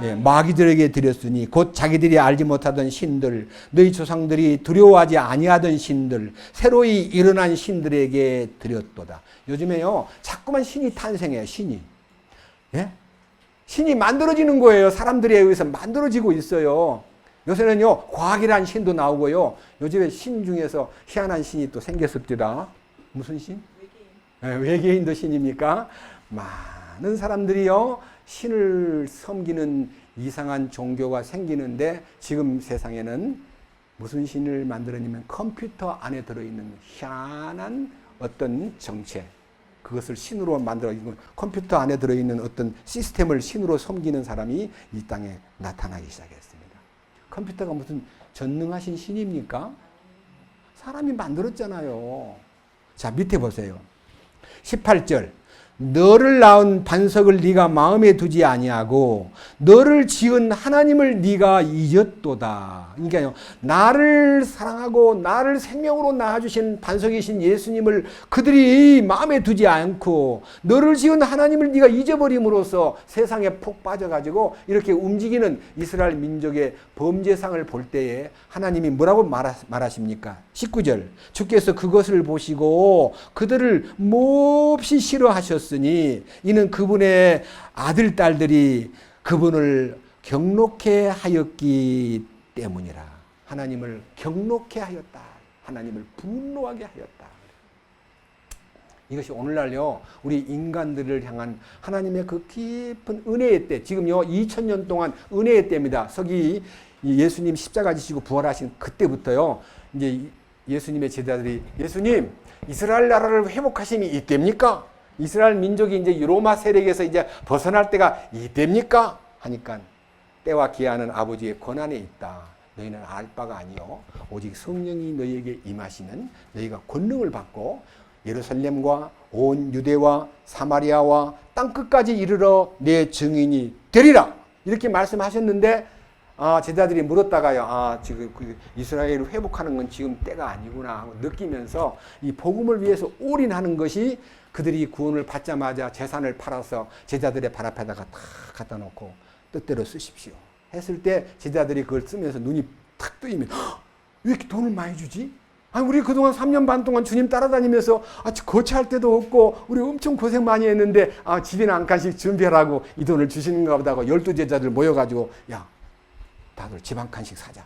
예, 마귀들에게 드렸으니 곧 자기들이 알지 못하던 신들 너희 조상들이 두려워하지 아니하던 신들 새로이 일어난 신들에게 드렸도다. 요즘에요 자꾸만 신이 탄생해요. 신이 예? 신이 만들어지는 거예요. 사람들에 의해서 만들어지고 있어요. 요새는요 과학이라는 신도 나오고요 요즘에 신 중에서 희한한 신이 또 생겼습니다. 무슨 신? 외계인. 예, 외계인도 신입니까? 많은 사람들이요 신을 섬기는 이상한 종교가 생기는데 지금 세상에는 무슨 신을 만들었냐면 컴퓨터 안에 들어있는 희한한 어떤 정체 그것을 신으로 만들어 컴퓨터 안에 들어있는 어떤 시스템을 신으로 섬기는 사람이 이 땅에 나타나기 시작했습니다. 컴퓨터가 무슨 전능하신 신입니까? 사람이 만들었잖아요. 자 밑에 보세요. 18절 너를 낳은 반석을 네가 마음에 두지 아니하고 너를 지은 하나님을 네가 잊었도다. 그러니까요. 나를 사랑하고 나를 생명으로 낳아주신 반석이신 예수님을 그들이 마음에 두지 않고 너를 지은 하나님을 네가 잊어버림으로써 세상에 푹 빠져가지고 이렇게 움직이는 이스라엘 민족의 범죄상을 볼 때에 하나님이 뭐라고 말하십니까? 19절 주께서 그것을 보시고 그들을 몹시 싫어하셨으니 이는 그분의 아들 딸들이 그분을 경록해 하였기 때문이라. 하나님을 경록해 하였다. 하나님을 분노하게 하였다. 이것이 오늘날요, 우리 인간들을 향한 하나님의 그 깊은 은혜의 때, 지금요, 2000년 동안 은혜의 때입니다. 서기 예수님 십자가 지시고 부활하신 그때부터요, 이제 예수님의 제자들이, 예수님, 이스라엘 나라를 회복하심이 이때입니까? 이스라엘 민족이 이제 로마 세력에서 이제 벗어날 때가 이때입니까? 하니까, 때와 기한은 아버지의 권한에 있다. 너희는 알 바가 아니요, 오직 성령이 너희에게 임하시면 너희가 권능을 받고 예루살렘과 온 유대와 사마리아와 땅끝까지 이르러 내 증인이 되리라. 이렇게 말씀하셨는데, 제자들이 물었다가요, 지금 이스라엘을 회복하는 건 지금 때가 아니구나 하고 느끼면서 이 복음을 위해서 올인하는 것이, 그들이 구원을 받자마자 재산을 팔아서 제자들의 발 앞에다가 탁 갖다 놓고 뜻대로 쓰십시오 했을 때, 제자들이 그걸 쓰면서 눈이 탁 뜨이면, 왜 이렇게 돈을 많이 주지? 우리 그동안 3년 반 동안 주님 따라다니면서 거치할 데도 없고 우리 엄청 고생 많이 했는데 집이나 한 칸씩 준비하라고 이 돈을 주시는가 보다 하고 12제자들 모여가지고, 야, 다들 집 한 칸씩 사자.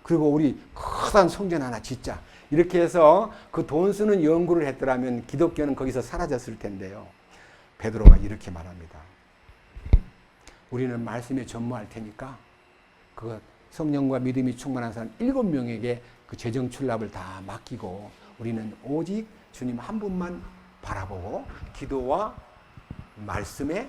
그리고 우리 커다란 성전 하나 짓자. 이렇게 해서 그 돈 쓰는 연구를 했더라면 기독교는 거기서 사라졌을 텐데요. 베드로가 이렇게 말합니다. 우리는 말씀에 전무할 테니까 그 성령과 믿음이 충만한 사람 7명에게 그 재정 출납을 다 맡기고 우리는 오직 주님 한 분만 바라보고 기도와 말씀에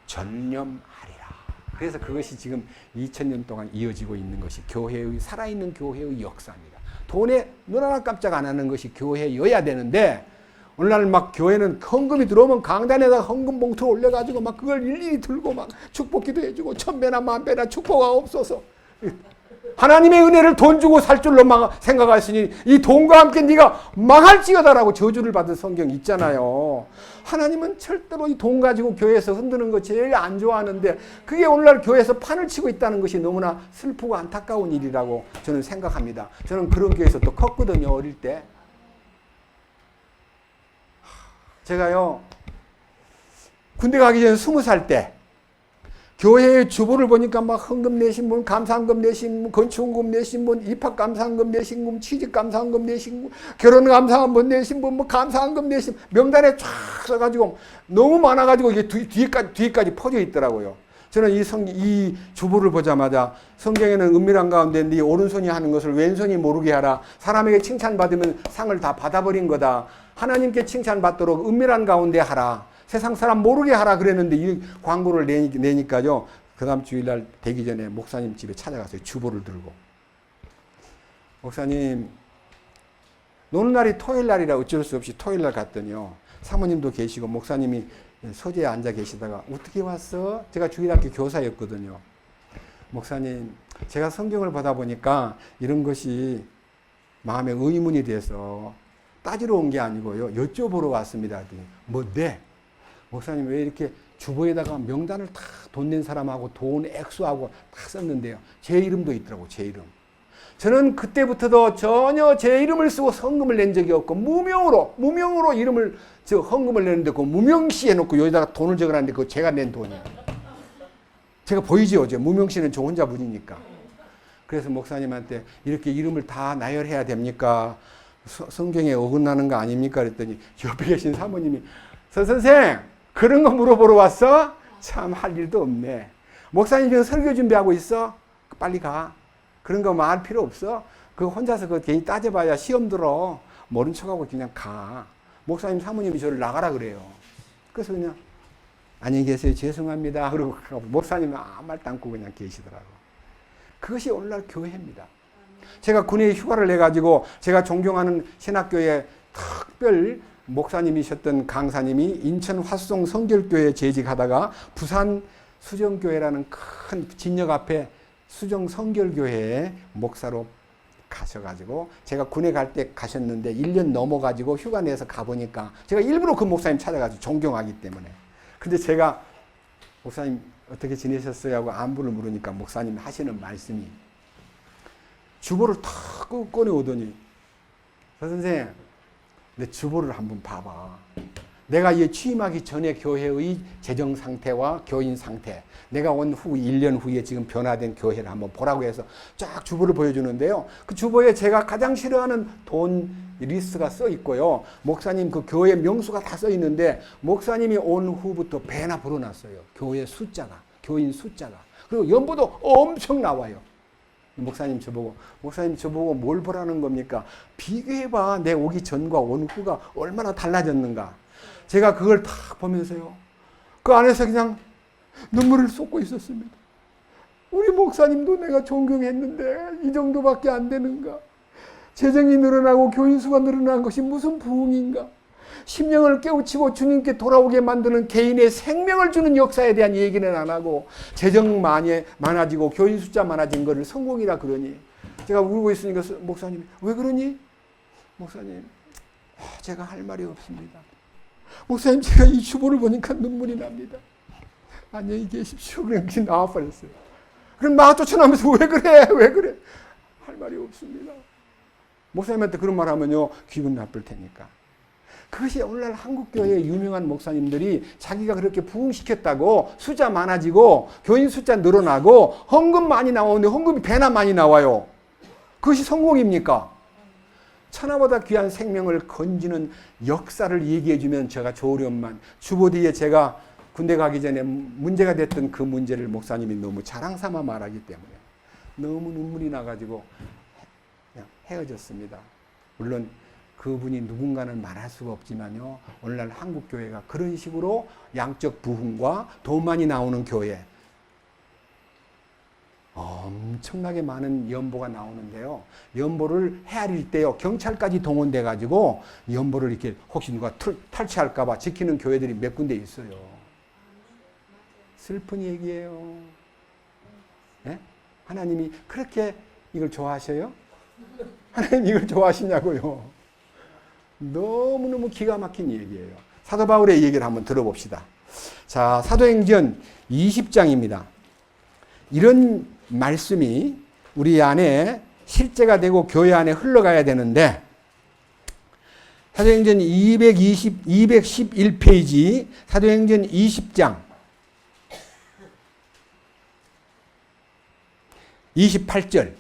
전념하리라. 그래서 그것이 지금 2000년 동안 이어지고 있는 것이 교회의, 살아있는 교회의 역사입니다. 돈에 눈 하나 깜짝 안 하는 것이 교회여야 되는데, 오늘날 막 교회는 헌금이 들어오면 강단에다 헌금 봉투를 올려가지고 막 그걸 일일이 들고 막 축복기도 해주고 1000배나 10,000배나 축복가 없어서 하나님의 은혜를 돈 주고 살 줄로 생각하시니 이 돈과 함께 네가 망할지어다라고 저주를 받은 성경 있잖아요. 하나님은 절대로 이 돈 가지고 교회에서 흔드는 거 제일 안 좋아하는데, 그게 오늘날 교회에서 판을 치고 있다는 것이 너무나 슬프고 안타까운 일이라고 저는 생각합니다. 저는 그런 교회에서 또 컸거든요, 어릴 때. 제가요, 군대 가기 전에 20살 때 교회의 주보를 보니까 막 헌금 내신 분, 감사헌금 내신 분, 건축헌금 내신 분, 입학감사헌금 내신 분, 취직감사헌금 내신 분, 결혼감사헌금 내신 분, 뭐 감사헌금 내신 분, 명단에 쫙 써가지고 너무 많아가지고 이게 뒤에까지 퍼져 있더라고요. 저는 이 주보를 보자마자 성경에는 은밀한 가운데 네 오른손이 하는 것을 왼손이 모르게 하라. 사람에게 칭찬받으면 상을 다 받아버린 거다. 하나님께 칭찬받도록 은밀한 가운데 하라. 세상 사람 모르게 하라 그랬는데 이 광고를 내니까요. 그 다음 주일날 되기 전에 목사님 집에 찾아갔어요. 주보를 들고. 목사님, 노는 날이 토요일 날이라 어쩔 수 없이 토요일 날 갔더니요. 사모님도 계시고 목사님이 소재에 앉아 계시다가 어떻게 왔어? 제가 주일학교 교사였거든요. 목사님, 제가 성경을 보다 보니까 이런 것이 마음에 의문이 돼서 따지러 온 게 아니고요. 여쭤보러 왔습니다. 네? 목사님 왜 이렇게 주보에다가 명단을 다 돈 낸 사람하고 돈 액수하고 다 썼는데요. 제 이름도 있더라고, 제 이름. 저는 그때부터도 전혀 제 이름을 쓰고 헌금을 낸 적이 없고 무명으로 이름을 헌금을 내는데 그 무명시 해놓고 여기다가 돈을 적어놨는데 그거 제가 낸 돈이에요. 제가 보이죠, 어제 무명시는 저 혼자 분이니까. 그래서 목사님한테 이렇게 이름을 다 나열해야 됩니까? 성경에 어긋나는 거 아닙니까? 그랬더니 옆에 계신 사모님이 선생 그런 거 물어보러 왔어? 참 할 일도 없네. 목사님 지금 설교 준비하고 있어? 빨리 가. 그런 거 말 필요 없어. 그거 혼자서 그 괜히 따져봐야 시험 들어. 모른 척하고 그냥 가. 목사님 사모님이 저를 나가라 그래요. 그래서 그냥 안녕히 계세요. 죄송합니다. 그러고 목사님은 아무 말도 않고 그냥 계시더라고. 그것이 오늘날 교회입니다. 제가 군에 휴가를 내가지고 제가 존경하는 신학교에 특별 목사님이셨던 강사님이 인천 화수동 성결교회에 재직하다가 부산 수정교회라는 큰 진역 앞에 수정 성결교회에 목사로 가셔가지고 제가 군에 갈 때 가셨는데 1년 넘어가지고 휴가 내서 가보니까 제가 일부러 그 목사님 찾아가지고 존경하기 때문에. 근데 제가 목사님 어떻게 지내셨어요? 하고 안부를 물으니까 목사님 하시는 말씀이 주보를 탁 꺼내오더니 선생님 내 주보를 한번 봐봐. 내가 이 취임하기 전에 교회의 재정 상태와 교인 상태, 내가 온 후 1년 후에 지금 변화된 교회를 한번 보라고 해서 쫙 주보를 보여주는데요. 그 주보에 제가 가장 싫어하는 돈 리스트가 써 있고요. 목사님 그 교회 명수가 다 써 있는데 목사님이 온 후부터 배나 불어났어요. 교회 숫자가, 교인 숫자가. 그리고 연보도 엄청 나와요. 목사님 저보고 뭘 보라는 겁니까? 비교해봐. 내 오기 전과 온 후가 얼마나 달라졌는가. 제가 그걸 딱 보면서요. 그 안에서 그냥 눈물을 쏟고 있었습니다. 우리 목사님도 내가 존경했는데 이 정도밖에 안 되는가? 재정이 늘어나고 교인 수가 늘어난 것이 무슨 부흥인가? 심령을 깨우치고 주님께 돌아오게 만드는 개인의 생명을 주는 역사에 대한 얘기는 안 하고 재정 많아지고 교인 숫자 많아진 것을 성공이라 그러니 제가 울고 있으니까 목사님이 왜 그러니? 목사님 제가 할 말이 없습니다. 목사님 제가 이 주보를 보니까 눈물이 납니다. 안녕히 계십시오. 그냥 나와버렸어요. 그럼 막 쫓아나면서 왜 그래? 할 말이 없습니다. 목사님한테 그런 말 하면요 기분 나쁠 테니까. 그것이 오늘날 한국교회의 유명한 목사님들이 자기가 그렇게 부흥시켰다고 숫자 많아지고 교인 숫자 늘어나고 헌금 많이 나오는데 헌금이 배나 많이 나와요. 그것이 성공입니까? 천하보다 귀한 생명을 건지는 역사를 얘기해주면 제가 좋으련만 주보 뒤에 제가 군대 가기 전에 문제가 됐던 그 문제를 목사님이 너무 자랑삼아 말하기 때문에 너무 눈물이 나가지고 그냥 헤어졌습니다. 물론 그분이 누군가는 말할 수가 없지만요. 오늘날 한국교회가 그런 식으로 양적 부흥과 돈 많이 나오는 교회 엄청나게 많은 연보가 나오는데요. 연보를 헤아릴 때요. 경찰까지 동원돼 가지고 연보를 이렇게 혹시 누가 탈취할까 봐 지키는 교회들이 몇 군데 있어요. 슬픈 얘기예요. 네? 하나님이 그렇게 이걸 좋아하셔요? 하나님 이걸 좋아하시냐고요. 너무너무 기가 막힌 얘기예요. 사도 바울의 얘기를 한번 들어봅시다. 자, 사도행전 20장입니다. 이런 말씀이 우리 안에 실제가 되고 교회 안에 흘러가야 되는데 사도행전 211페이지 사도행전 20장 28절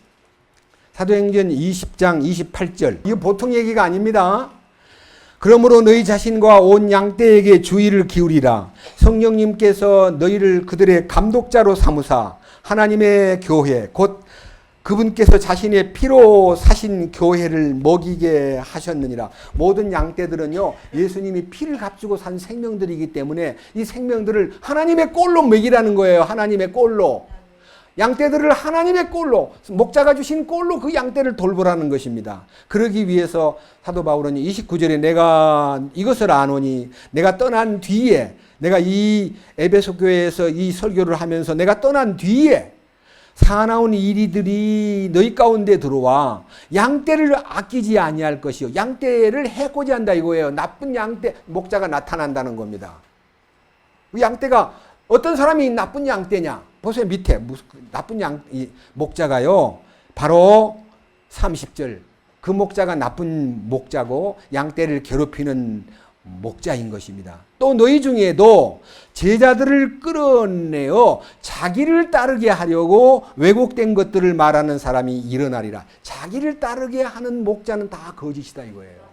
사도행전 20장 28절 이거 보통 얘기가 아닙니다. 그러므로 너희 자신과 온 양떼에게 주의를 기울이라. 성령님께서 너희를 그들의 감독자로 삼으사 하나님의 교회 곧 그분께서 자신의 피로 사신 교회를 먹이게 하셨느니라. 모든 양떼들은요 예수님이 피를 값주고 산 생명들이기 때문에 이 생명들을 하나님의 꼴로 먹이라는 거예요. 하나님의 꼴로. 양떼들을 하나님의 꼴로, 목자가 주신 꼴로 그 양떼를 돌보라는 것입니다. 그러기 위해서 사도 바울은 29절에 내가 이것을 아노니 내가 떠난 뒤에 내가 이 에베소 교회에서 이 설교를 하면서 내가 떠난 뒤에 사나운 이리들이 너희 가운데 들어와 양떼를 아끼지 아니할 것이요 양떼를 해코지 한다 이거예요. 나쁜 양떼 목자가 나타난다는 겁니다. 양떼가 어떤 사람이 나쁜 양떼냐? 보세요 밑에 나쁜 목자가요 바로 30절 그 목자가 나쁜 목자고 양떼를 괴롭히는 목자인 것입니다. 또 너희 중에도 제자들을 끌어내어 자기를 따르게 하려고 왜곡된 것들을 말하는 사람이 일어나리라. 자기를 따르게 하는 목자는 다 거짓이다 이거예요.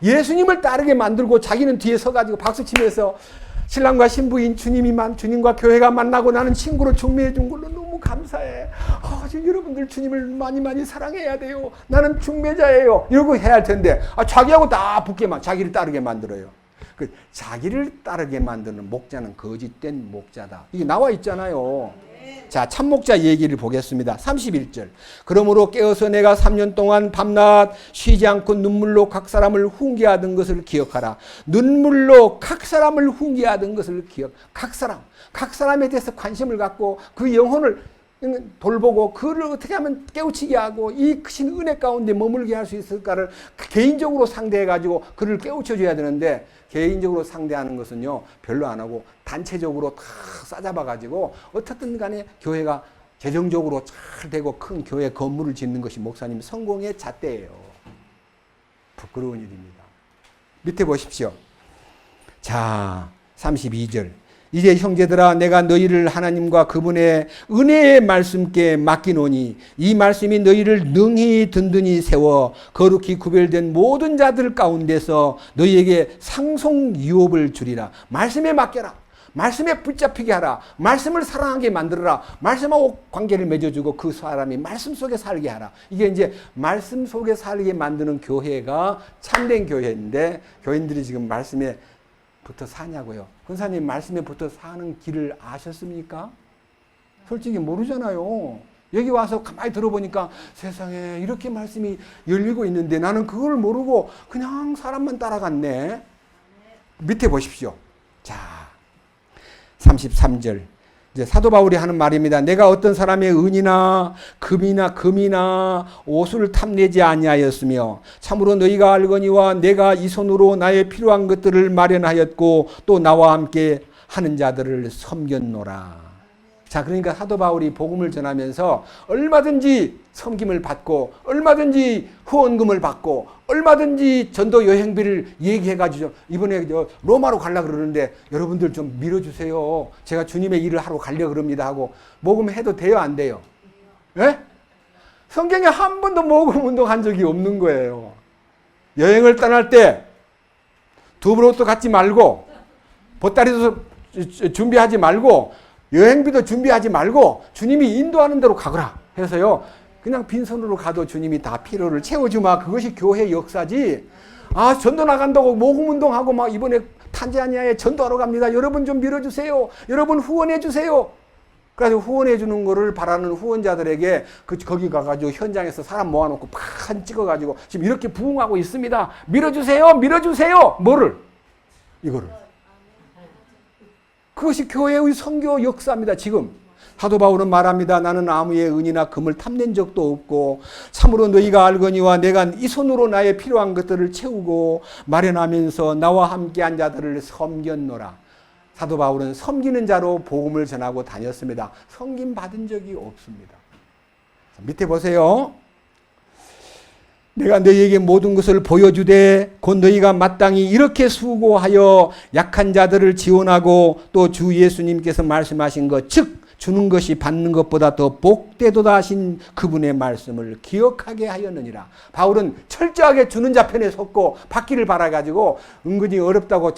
예수님을 따르게 만들고 자기는 뒤에 서가지고 박수치면서 신랑과 신부인 주님과 교회가 만나고 나는 친구로 중매해 준 걸로 너무 감사해. 여러분들 주님을 많이 사랑해야 돼요. 나는 중매자예요. 이러고 해야 할 텐데 자기하고 다 붙게만 자기를 따르게 만들어요. 그 자기를 따르게 만드는 목자는 거짓된 목자다. 이게 나와 있잖아요. 자, 참목자 얘기를 보겠습니다. 31절. 그러므로 깨어서 내가 3년 동안 밤낮 쉬지 않고 눈물로 각 사람을 훈계하던 것을 기억하라. 눈물로 각 사람을 훈계하던 것을 각 사람에 대해서 관심을 갖고 그 영혼을 돌보고 그를 어떻게 하면 깨우치게 하고 이 크신 은혜 가운데 머물게 할 수 있을까를 개인적으로 상대해가지고 그를 깨우쳐줘야 되는데 개인적으로 상대하는 것은요 별로 안 하고 단체적으로 다 싸잡아가지고 어떻든 간에 교회가 재정적으로 잘 되고 큰 교회 건물을 짓는 것이 목사님 성공의 잣대예요. 부끄러운 일입니다. 밑에 보십시오. 자, 32절. 이제 형제들아 내가 너희를 하나님과 그분의 은혜의 말씀께 맡기노니 이 말씀이 너희를 능히 든든히 세워 거룩히 구별된 모든 자들 가운데서 너희에게 상속 유업을 주리라. 말씀에 맡겨라. 말씀에 붙잡히게 하라. 말씀을 사랑하게 만들어라. 말씀하고 관계를 맺어주고 그 사람이 말씀 속에 살게 하라. 이게 이제 말씀 속에 살게 만드는 교회가 참된 교회인데 교인들이 지금 말씀에 붙어 사냐고요. 권사님 말씀에 붙어 사는 길을 아셨습니까? 솔직히 모르잖아요. 여기 와서 가만히 들어보니까 세상에 이렇게 말씀이 열리고 있는데 나는 그걸 모르고 그냥 사람만 따라갔네. 밑에 보십시오. 자, 33절. 이제 사도 바울이 하는 말입니다. 내가 어떤 사람의 은이나 금이나 옷을 탐내지 아니하였으며 참으로 너희가 알거니와 내가 이 손으로 나의 필요한 것들을 마련하였고 또 나와 함께 하는 자들을 섬겼노라. 자, 그러니까 사도 바울이 복음을 전하면서 얼마든지 섬김을 받고 얼마든지 후원금을 받고 얼마든지 전도 여행비를 얘기해가지고 이번에 로마로 가려고 그러는데 여러분들 좀 밀어주세요. 제가 주님의 일을 하러 가려고 그럽니다 하고 모금해도 돼요, 안 돼요? 예? 성경에 한 번도 모금 운동한 적이 없는 거예요. 여행을 떠날 때 두부로도 갖지 말고 보따리도 준비하지 말고 여행비도 준비하지 말고 주님이 인도하는 대로 가거라 해서요. 그냥 빈손으로 가도 주님이 다 필요를 채워주마. 그것이 교회 역사지. 아, 전도 나간다고 모금운동하고 막 이번에 탄자니아에 전도하러 갑니다. 여러분 좀 밀어주세요. 여러분 후원해주세요. 그래서 후원해주는 거를 바라는 후원자들에게 거기 가가지고 현장에서 사람 모아놓고 팍 찍어가지고 지금 이렇게 부흥하고 있습니다. 밀어주세요. 밀어주세요. 뭐를? 이거를. 그것이 교회의 선교 역사입니다. 지금 사도 바울은 말합니다. 나는 아무의 은이나 금을 탐낸 적도 없고 참으로 너희가 알거니와 내가 이 손으로 나의 필요한 것들을 채우고 마련하면서 나와 함께한 자들을 섬겼노라. 사도 바울은 섬기는 자로 복음을 전하고 다녔습니다. 섬김 받은 적이 없습니다. 밑에 보세요. 내가 너희에게 모든 것을 보여주되 곧 너희가 마땅히 이렇게 수고하여 약한 자들을 지원하고 또 주 예수님께서 말씀하신 것 즉 주는 것이 받는 것보다 더 복되도다 하신 그분의 말씀을 기억하게 하였느니라. 바울은 철저하게 주는 자 편에 섰고 받기를 바라가지고 은근히 어렵다고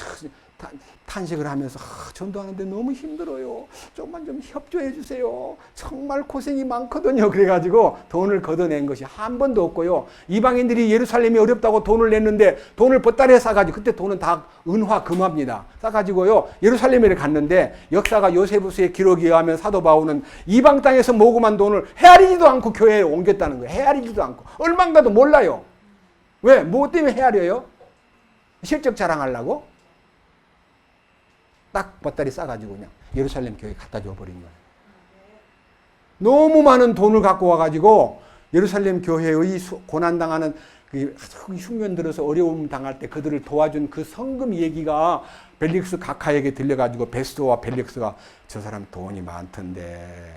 탄식을 하면서 전도하는데 너무 힘들어요. 조금만 좀 협조해 주세요. 정말 고생이 많거든요. 그래가지고 돈을 걷어낸 것이 한 번도 없고요. 이방인들이 예루살렘이 어렵다고 돈을 냈는데 돈을 보따리에 싸가지고 그때 돈은 다 은화 금화입니다. 싸가지고요. 예루살렘에 갔는데 역사가 요세부스의 기록에 의하면 사도 바울은 이방 땅에서 모금한 돈을 헤아리지도 않고 교회에 옮겼다는 거예요. 헤아리지도 않고. 얼마인가도 몰라요. 왜? 뭐 때문에 헤아려요? 실적 자랑하려고? 딱 보따리 싸가지고 그냥 예루살렘 교회에 갖다 줘버린 거예요. 너무 많은 돈을 갖고 와가지고 예루살렘 교회의 고난당하는 그 흉년 들어서 어려움 당할 때 그들을 도와준 그 성금 얘기가 벨릭스 각하에게 들려가지고 베스토와 벨릭스가 저 사람 돈이 많던데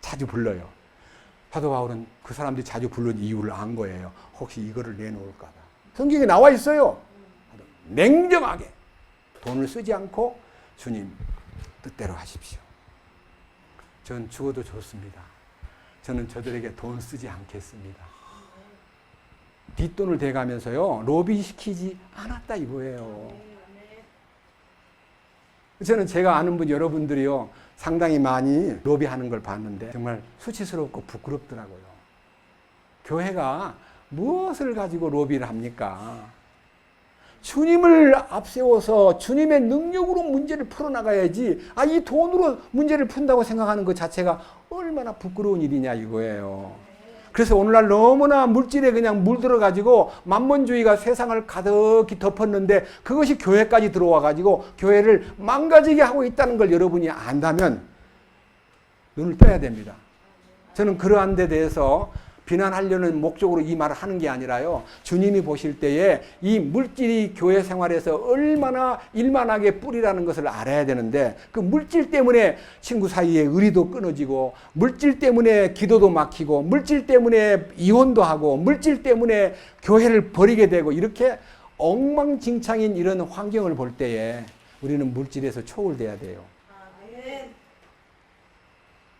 자주 불러요. 사도 바울은 그 사람들이 자주 부른 이유를 안 거예요. 혹시 이거를 내놓을까 봐. 성경에 나와 있어요. 냉정하게 돈을 쓰지 않고 주님 뜻대로 하십시오. 전 죽어도 좋습니다. 저는 저들에게 돈 쓰지 않겠습니다. 뒷돈을 대가면서요. 로비시키지 않았다 이거예요. 저는 제가 아는 분 여러분들이요. 상당히 많이 로비하는 걸 봤는데 정말 수치스럽고 부끄럽더라고요. 교회가 무엇을 가지고 로비를 합니까? 주님을 앞세워서 주님의 능력으로 문제를 풀어나가야지 이 돈으로 문제를 푼다고 생각하는 것 자체가 얼마나 부끄러운 일이냐 이거예요. 그래서 오늘날 너무나 물질에 그냥 물들어가지고 만몬주의가 세상을 가득히 덮었는데 그것이 교회까지 들어와가지고 교회를 망가지게 하고 있다는 걸 여러분이 안다면 눈을 떠야 됩니다. 저는 그러한 데 대해서 비난하려는 목적으로 이 말을 하는 게 아니라요. 주님이 보실 때에 이 물질이 교회 생활에서 얼마나 일만하게 뿌리라는 것을 알아야 되는데 그 물질 때문에 친구 사이에 의리도 끊어지고 물질 때문에 기도도 막히고 물질 때문에 이혼도 하고 물질 때문에 교회를 버리게 되고 이렇게 엉망진창인 이런 환경을 볼 때에 우리는 물질에서 초월돼야 돼요.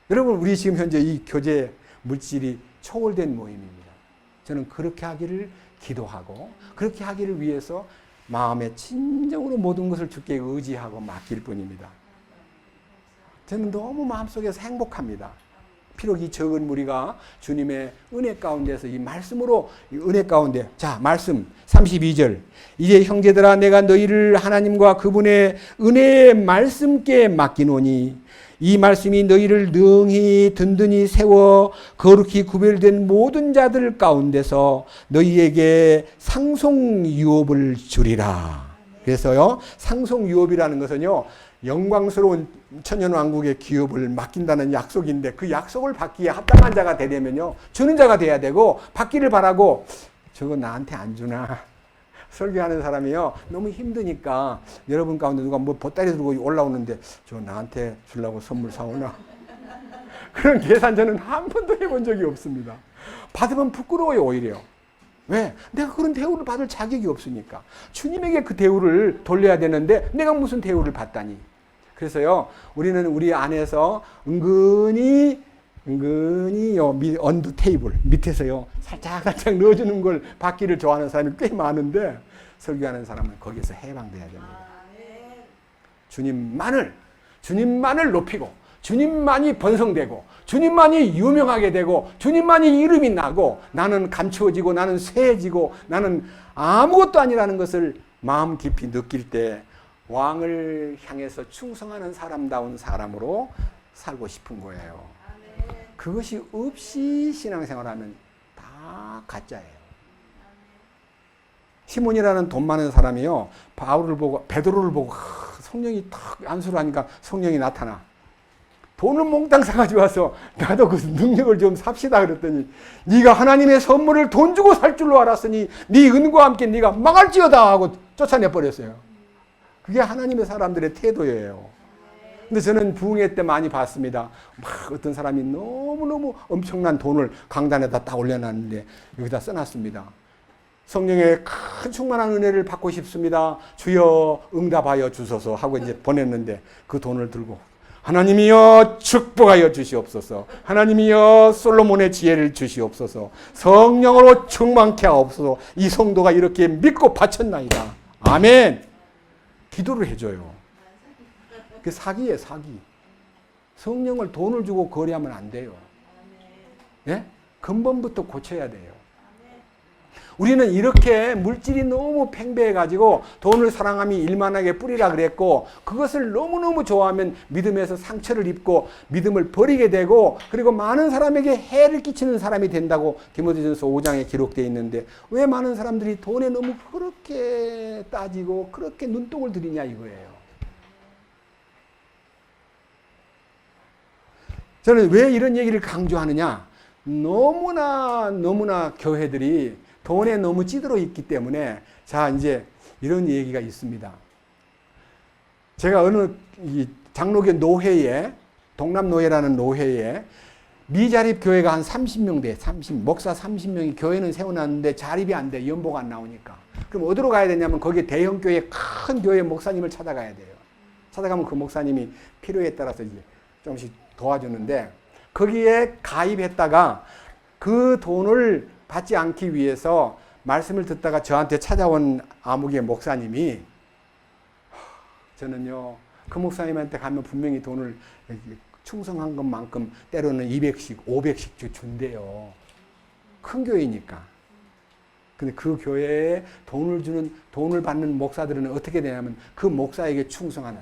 여러분, 우리 지금 현재 이 교제 물질이 초월된 모임입니다. 저는 그렇게 하기를 기도하고 그렇게 하기를 위해서 마음에 진정으로 모든 것을 주께 의지하고 맡길 뿐입니다. 저는 너무 마음속에서 행복합니다. 비록 이 적은 무리가 주님의 은혜 가운데서 이 말씀으로 이 은혜 가운데, 자, 말씀 32절. 이제 형제들아, 내가 너희를 하나님과 그분의 은혜의 말씀께 맡기노니 이 말씀이 너희를 능히 든든히 세워 거룩히 구별된 모든 자들 가운데서 너희에게 상속유업을 주리라. 그래서요, 상속유업이라는 것은요, 영광스러운 천년왕국의 기업을 맡긴다는 약속인데, 그 약속을 받기에 합당한 자가 되려면요, 주는 자가 돼야 되고, 받기를 바라고, 저거 나한테 안 주나. 설교하는 사람이요, 너무 힘드니까 여러분 가운데 누가 뭐 보따리 들고 올라오는데 저 나한테 주려고 선물 사오나. 그런 계산 저는 한 번도 해본 적이 없습니다. 받으면 부끄러워요, 오히려. 왜? 내가 그런 대우를 받을 자격이 없으니까. 주님에게 그 대우를 돌려야 되는데 내가 무슨 대우를 받다니. 그래서요, 우리는 우리 안에서 은근히 언더 테이블 밑에서요, 살짝 넣어주는 걸 받기를 좋아하는 사람이 꽤 많은데, 설교하는 사람은 거기에서 해방돼야 됩니다. 주님만을 높이고, 주님만이 번성되고, 주님만이 유명하게 되고, 주님만이 이름이 나고, 나는 감추어지고, 나는 쇠해지고, 나는 아무것도 아니라는 것을 마음 깊이 느낄 때 왕을 향해서 충성하는 사람다운 사람으로 살고 싶은 거예요. 그것이 없이 신앙생활하면 다 가짜예요. 시몬이라는 돈 많은 사람이요, 바울을 보고, 베드로를 보고, 성령이 탁 안수를 하니까 성령이 나타나. 돈을 몽땅 사가지고 와서 나도 그 능력을 좀 삽시다 그랬더니, 네가 하나님의 선물을 돈 주고 살 줄로 알았으니 네 은과 함께 네가 망할지어다 하고 쫓아내버렸어요. 그게 하나님의 사람들의 태도예요. 근데 저는 부흥회 때 많이 봤습니다. 막 어떤 사람이 너무너무 엄청난 돈을 강단에다 딱 올려놨는데 여기다 써놨습니다. 성령의 큰 충만한 은혜를 받고 싶습니다. 주여 응답하여 주소서 하고 이제 보냈는데, 그 돈을 들고 하나님이여 축복하여 주시옵소서, 하나님이여 솔로몬의 지혜를 주시옵소서, 성령으로 충만케 하옵소서, 이 성도가 이렇게 믿고 바쳤나이다. 아멘. 기도를 해줘요. 그 사기예요, 사기. 성령을 돈을 주고 거래하면 안 돼요. 예? 근본부터 고쳐야 돼요. 우리는 이렇게 물질이 너무 팽배해가지고 돈을 사랑함이 일만하게 뿌리라 그랬고, 그것을 너무너무 좋아하면 믿음에서 상처를 입고 믿음을 버리게 되고, 그리고 많은 사람에게 해를 끼치는 사람이 된다고 디모데전서 5장에 기록되어 있는데, 왜 많은 사람들이 돈에 너무 그렇게 따지고 그렇게 눈독을 들이냐 이거예요. 저는 왜 이런 얘기를 강조하느냐, 너무나 교회들이 돈에 너무 찌들어 있기 때문에. 자, 이제 이런 얘기가 있습니다. 제가 어느 장로교 노회에, 동남노회라는 노회에 미자립 교회가 한 30명 돼. 목사 30명이 교회는 세워놨는데 자립이 안 돼. 연봉 안 나오니까. 그럼 어디로 가야 되냐면 거기에 대형 교회, 큰 교회 목사님을 찾아가야 돼요. 찾아가면 그 목사님이 필요에 따라서 이제 조금씩 도와주는데, 거기에 가입했다가 그 돈을 받지 않기 위해서 말씀을 듣다가 저한테 찾아온 아무개 목사님이, 저는요, 그 목사님한테 가면 분명히 돈을 충성한 것만큼 때로는 200씩, 500씩 준대요. 큰 교회니까. 근데 그 교회에 돈을 받는 목사들은 어떻게 되냐면, 그 목사에게 충성하는,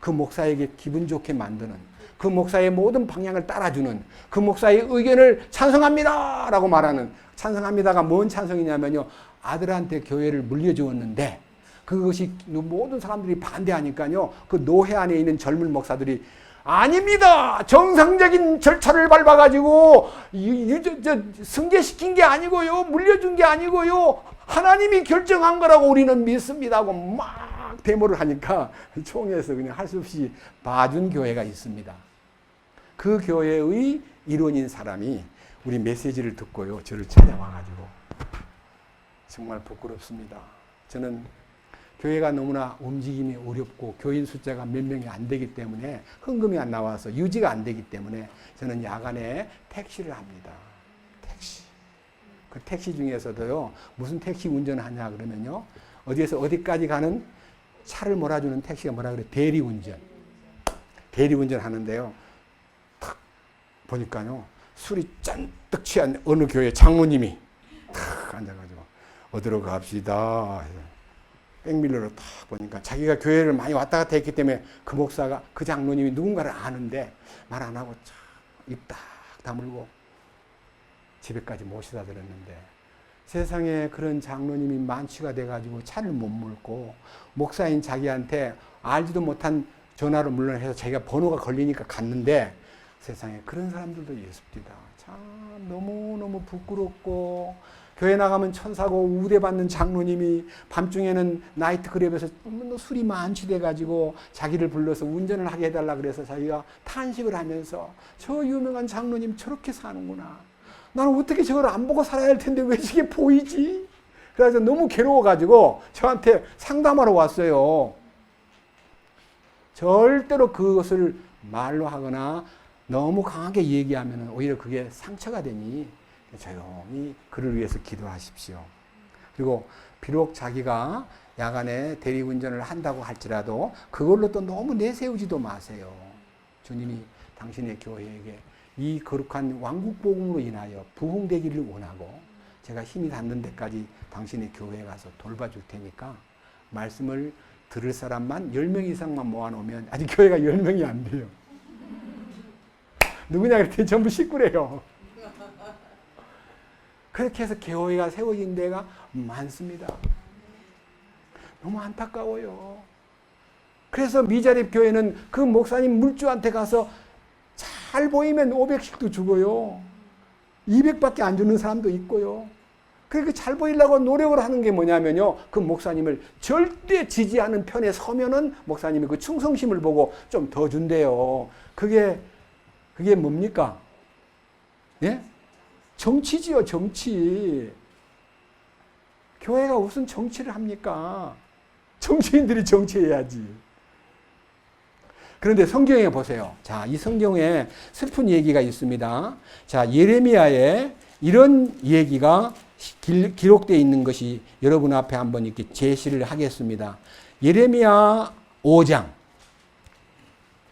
그 목사에게 기분 좋게 만드는, 그 목사의 모든 방향을 따라주는, 그 목사의 의견을 찬성합니다 라고 말하는, 찬성합니다가 뭔 찬성이냐면요, 아들한테 교회를 물려주었는데 그것이 모든 사람들이 반대하니까요, 그 노회 안에 있는 젊은 목사들이 아닙니다, 정상적인 절차를 밟아가지고 승계시킨 게 아니고요, 물려준 게 아니고요, 하나님이 결정한 거라고 우리는 믿습니다 하고 막 데모를 하니까 총회에서 그냥 할 수 없이 봐준 교회가 있습니다. 그 교회의 일원인 사람이 우리 메시지를 듣고요, 저를 찾아와가지고 정말 부끄럽습니다. 저는 교회가 너무나 움직임이 어렵고 교인 숫자가 몇 명이 안 되기 때문에 헌금이 안 나와서 유지가 안 되기 때문에 저는 야간에 택시를 합니다. 택시. 그 택시 중에서도요, 무슨 택시 운전하냐 그러면요, 어디에서 어디까지 가는 차를 몰아주는 택시가 뭐라 그래? 대리운전. 대리운전 하는데요, 탁 보니까요, 술이 잔뜩 취한 어느 교회 장로님이 탁 앉아가지고 어디로 갑시다. 백밀러로 탁 보니까 자기가 교회를 많이 왔다 갔다 했기 때문에 그 목사가, 그 장로님이 누군가를 아는데 말 안 하고 입 딱 다물고 집에까지 모시다 드렸는데, 세상에 그런 장로님이 만취가 돼가지고 차를 못 몰고 목사인 자기한테 알지도 못한 전화로 물론해서 자기가 번호가 걸리니까 갔는데, 세상에 그런 사람들도 있습니다. 참 너무너무 부끄럽고, 교회 나가면 천사고 우대받는 장로님이 밤중에는 나이트클럽에서 술이 만취돼가지고 자기를 불러서 운전을 하게 해달라 그래서 자기가 탄식을 하면서, 저 유명한 장로님 저렇게 사는구나. 나는 어떻게 저걸 안 보고 살아야 할 텐데 왜 저게 보이지? 그래서 너무 괴로워가지고 저한테 상담하러 왔어요. 절대로 그것을 말로 하거나 너무 강하게 얘기하면 오히려 그게 상처가 되니 조용히 그를 위해서 기도하십시오. 그리고 비록 자기가 야간에 대리운전을 한다고 할지라도 그걸로 또 너무 내세우지도 마세요. 주님이 당신의 교회에게 이 거룩한 왕국복음으로 인하여 부흥되기를 원하고, 제가 힘이 닿는 데까지 당신의 교회에 가서 돌봐줄 테니까 말씀을 들을 사람만 10명 이상만 모아놓으면, 아직 교회가 10명이 안 돼요. 누구냐 그랬더니 전부 식구래요. 그렇게 해서 교회가 세워진 데가 많습니다. 너무 안타까워요. 그래서 미자립 교회는 그 목사님 물주한테 가서 잘 보이면 500씩도 주고요, 200밖에 안 주는 사람도 있고요. 그렇게 잘 보이려고 노력을 하는 게 뭐냐면요, 그 목사님을 절대 지지하는 편에 서면은 목사님이 그 충성심을 보고 좀 더 준대요. 그게 뭡니까? 예? 정치지요, 정치. 교회가 무슨 정치를 합니까? 정치인들이 정치해야지. 그런데 성경에 보세요. 자, 이 성경에 슬픈 얘기가 있습니다. 자, 예레미야에 이런 얘기가 기록되어 있는 것이 여러분 앞에 한번 이렇게 제시를 하겠습니다. 예레미야 5장.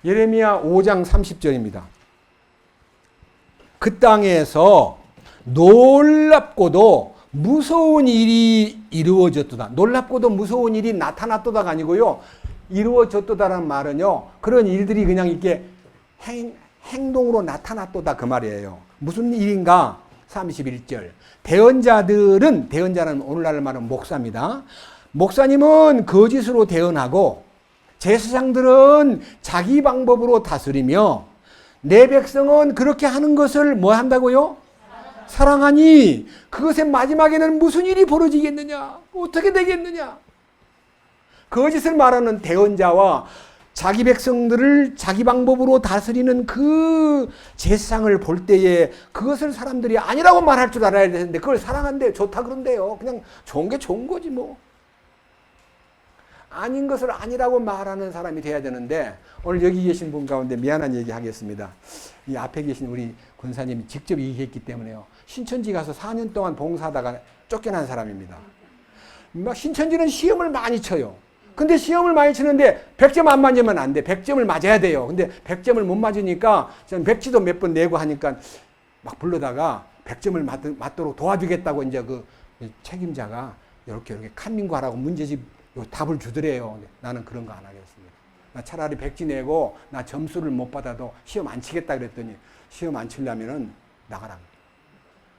예레미야 5장 30절입니다. 그 땅에서 놀랍고도 무서운 일이 이루어졌도다. 놀랍고도 무서운 일이 나타났도다가 아니고요, 이루어졌도다라는 말은요, 그런 일들이 그냥 이렇게 행동으로 나타났도다 그 말이에요. 무슨 일인가? 31절. 대언자는 오늘날 말은 목사입니다. 목사님은 거짓으로 대언하고 제사장들은 자기 방법으로 다스리며 내 백성은 그렇게 하는 것을 뭐 한다고요? 사랑하니 그것의 마지막에는 무슨 일이 벌어지겠느냐? 어떻게 되겠느냐? 거짓을 말하는 대언자와 자기 백성들을 자기 방법으로 다스리는 그 제사장을 볼 때에 그것을 사람들이 아니라고 말할 줄 알아야 되는데, 그걸 사랑한대, 좋다 그런대요. 그냥 좋은 게 좋은 거지 뭐. 아닌 것을 아니라고 말하는 사람이 돼야 되는데, 오늘 여기 계신 분 가운데 미안한 얘기 하겠습니다. 이 앞에 계신 우리 권사님이 직접 얘기했기 때문에요. 신천지 가서 4년 동안 봉사하다가 쫓겨난 사람입니다. 막 신천지는 시험을 많이 쳐요. 근데 시험을 많이 치는데 100점 안 맞으면 안 돼. 100점을 맞아야 돼요. 근데 100점을 못 맞으니까 저는 백지도 몇 번 내고 하니까 막 불러다가 100점을 맞도록 도와주겠다고 이제 그 책임자가 이렇게 칸닝구 하라고 문제집 답을 주더래요. 나는 그런 거 안 하겠습니다. 나 차라리 백지 내고 나 점수를 못 받아도 시험 안 치겠다 그랬더니 시험 안 치려면은 나가라.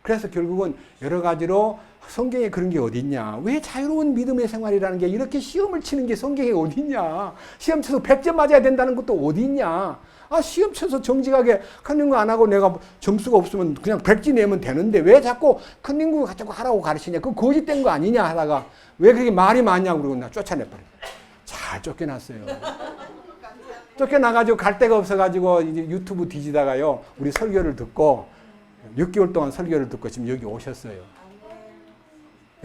그래서 결국은 여러 가지로 성경에 그런 게 어딨냐. 왜 자유로운 믿음의 생활이라는 게 이렇게 시험을 치는 게 성경에 어딨냐. 시험 쳐서 100점 맞아야 된다는 것도 어딨냐. 아, 시험 쳐서 정직하게 컨닝구 안 하고 내가 점수가 없으면 그냥 백지 내면 되는데 왜 자꾸 컨닝구 자꾸 하라고 가르치냐. 그거 거짓된 거 아니냐 하다가 왜 그렇게 말이 많냐고 그러고 나 쫓아내버려요. 잘 쫓겨났어요. 쫓겨나가지고 갈 데가 없어가지고 이제 유튜브 뒤지다가요, 우리 설교를 듣고 6개월 동안 설교를 듣고 지금 여기 오셨어요.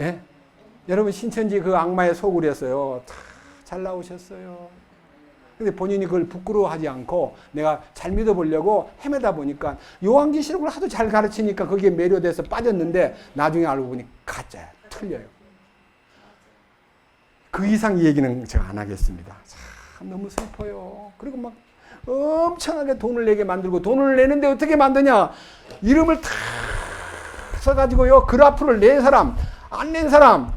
예? 여러분 신천지 그 악마의 소굴이었어요. 잘 나오셨어요. 근데 본인이 그걸 부끄러워하지 않고 내가 잘 믿어보려고 헤매다 보니까 요한계시록을 하도 잘 가르치니까 거기에 매료돼서 빠졌는데 나중에 알고 보니 가짜야. 틀려요. 그 이상 얘기는 제가 안 하겠습니다. 참 너무 슬퍼요. 그리고 막 엄청나게 돈을 내게 만들고 돈을 내는데 어떻게 만드냐. 이름을 다 써가지고요. 그래프를 낸 사람, 안 낸 사람,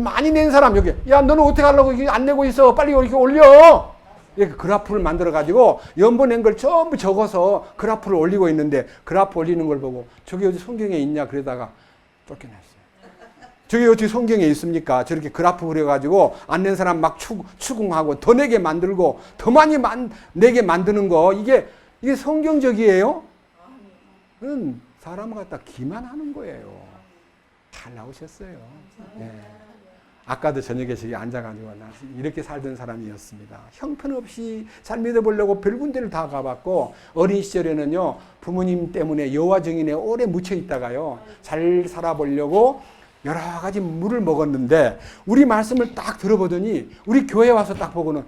많이 낸 사람 여기. 야 너는 어떻게 하려고 안 내고 있어. 빨리 이렇게 올려. 이렇게 그래프를 만들어가지고 연보 낸 걸 전부 적어서 그래프를 올리고 있는데 그래프 올리는 걸 보고 저게 어디 성경에 있냐 그러다가 쫓겨났어요. 저게 어디 성경에 있습니까? 저렇게 그래프 그려가지고 안 낸 사람 막 추궁하고 더 내게 만들고 더 많이 내게 만드는 거 이게 성경적이에요? 사람을 갖다 기만하는 거예요. 잘 나오셨어요. 네. 아까도 저녁에 저기 앉아가지고 이렇게 살던 사람이었습니다. 형편없이 잘 믿어보려고 별 군데를 다 가봤고 어린 시절에는요 부모님 때문에 여호와 증인에 오래 묻혀 있다가요 잘 살아보려고 여러 가지 물을 먹었는데 우리 말씀을 딱 들어보더니 우리 교회 와서 딱 보고는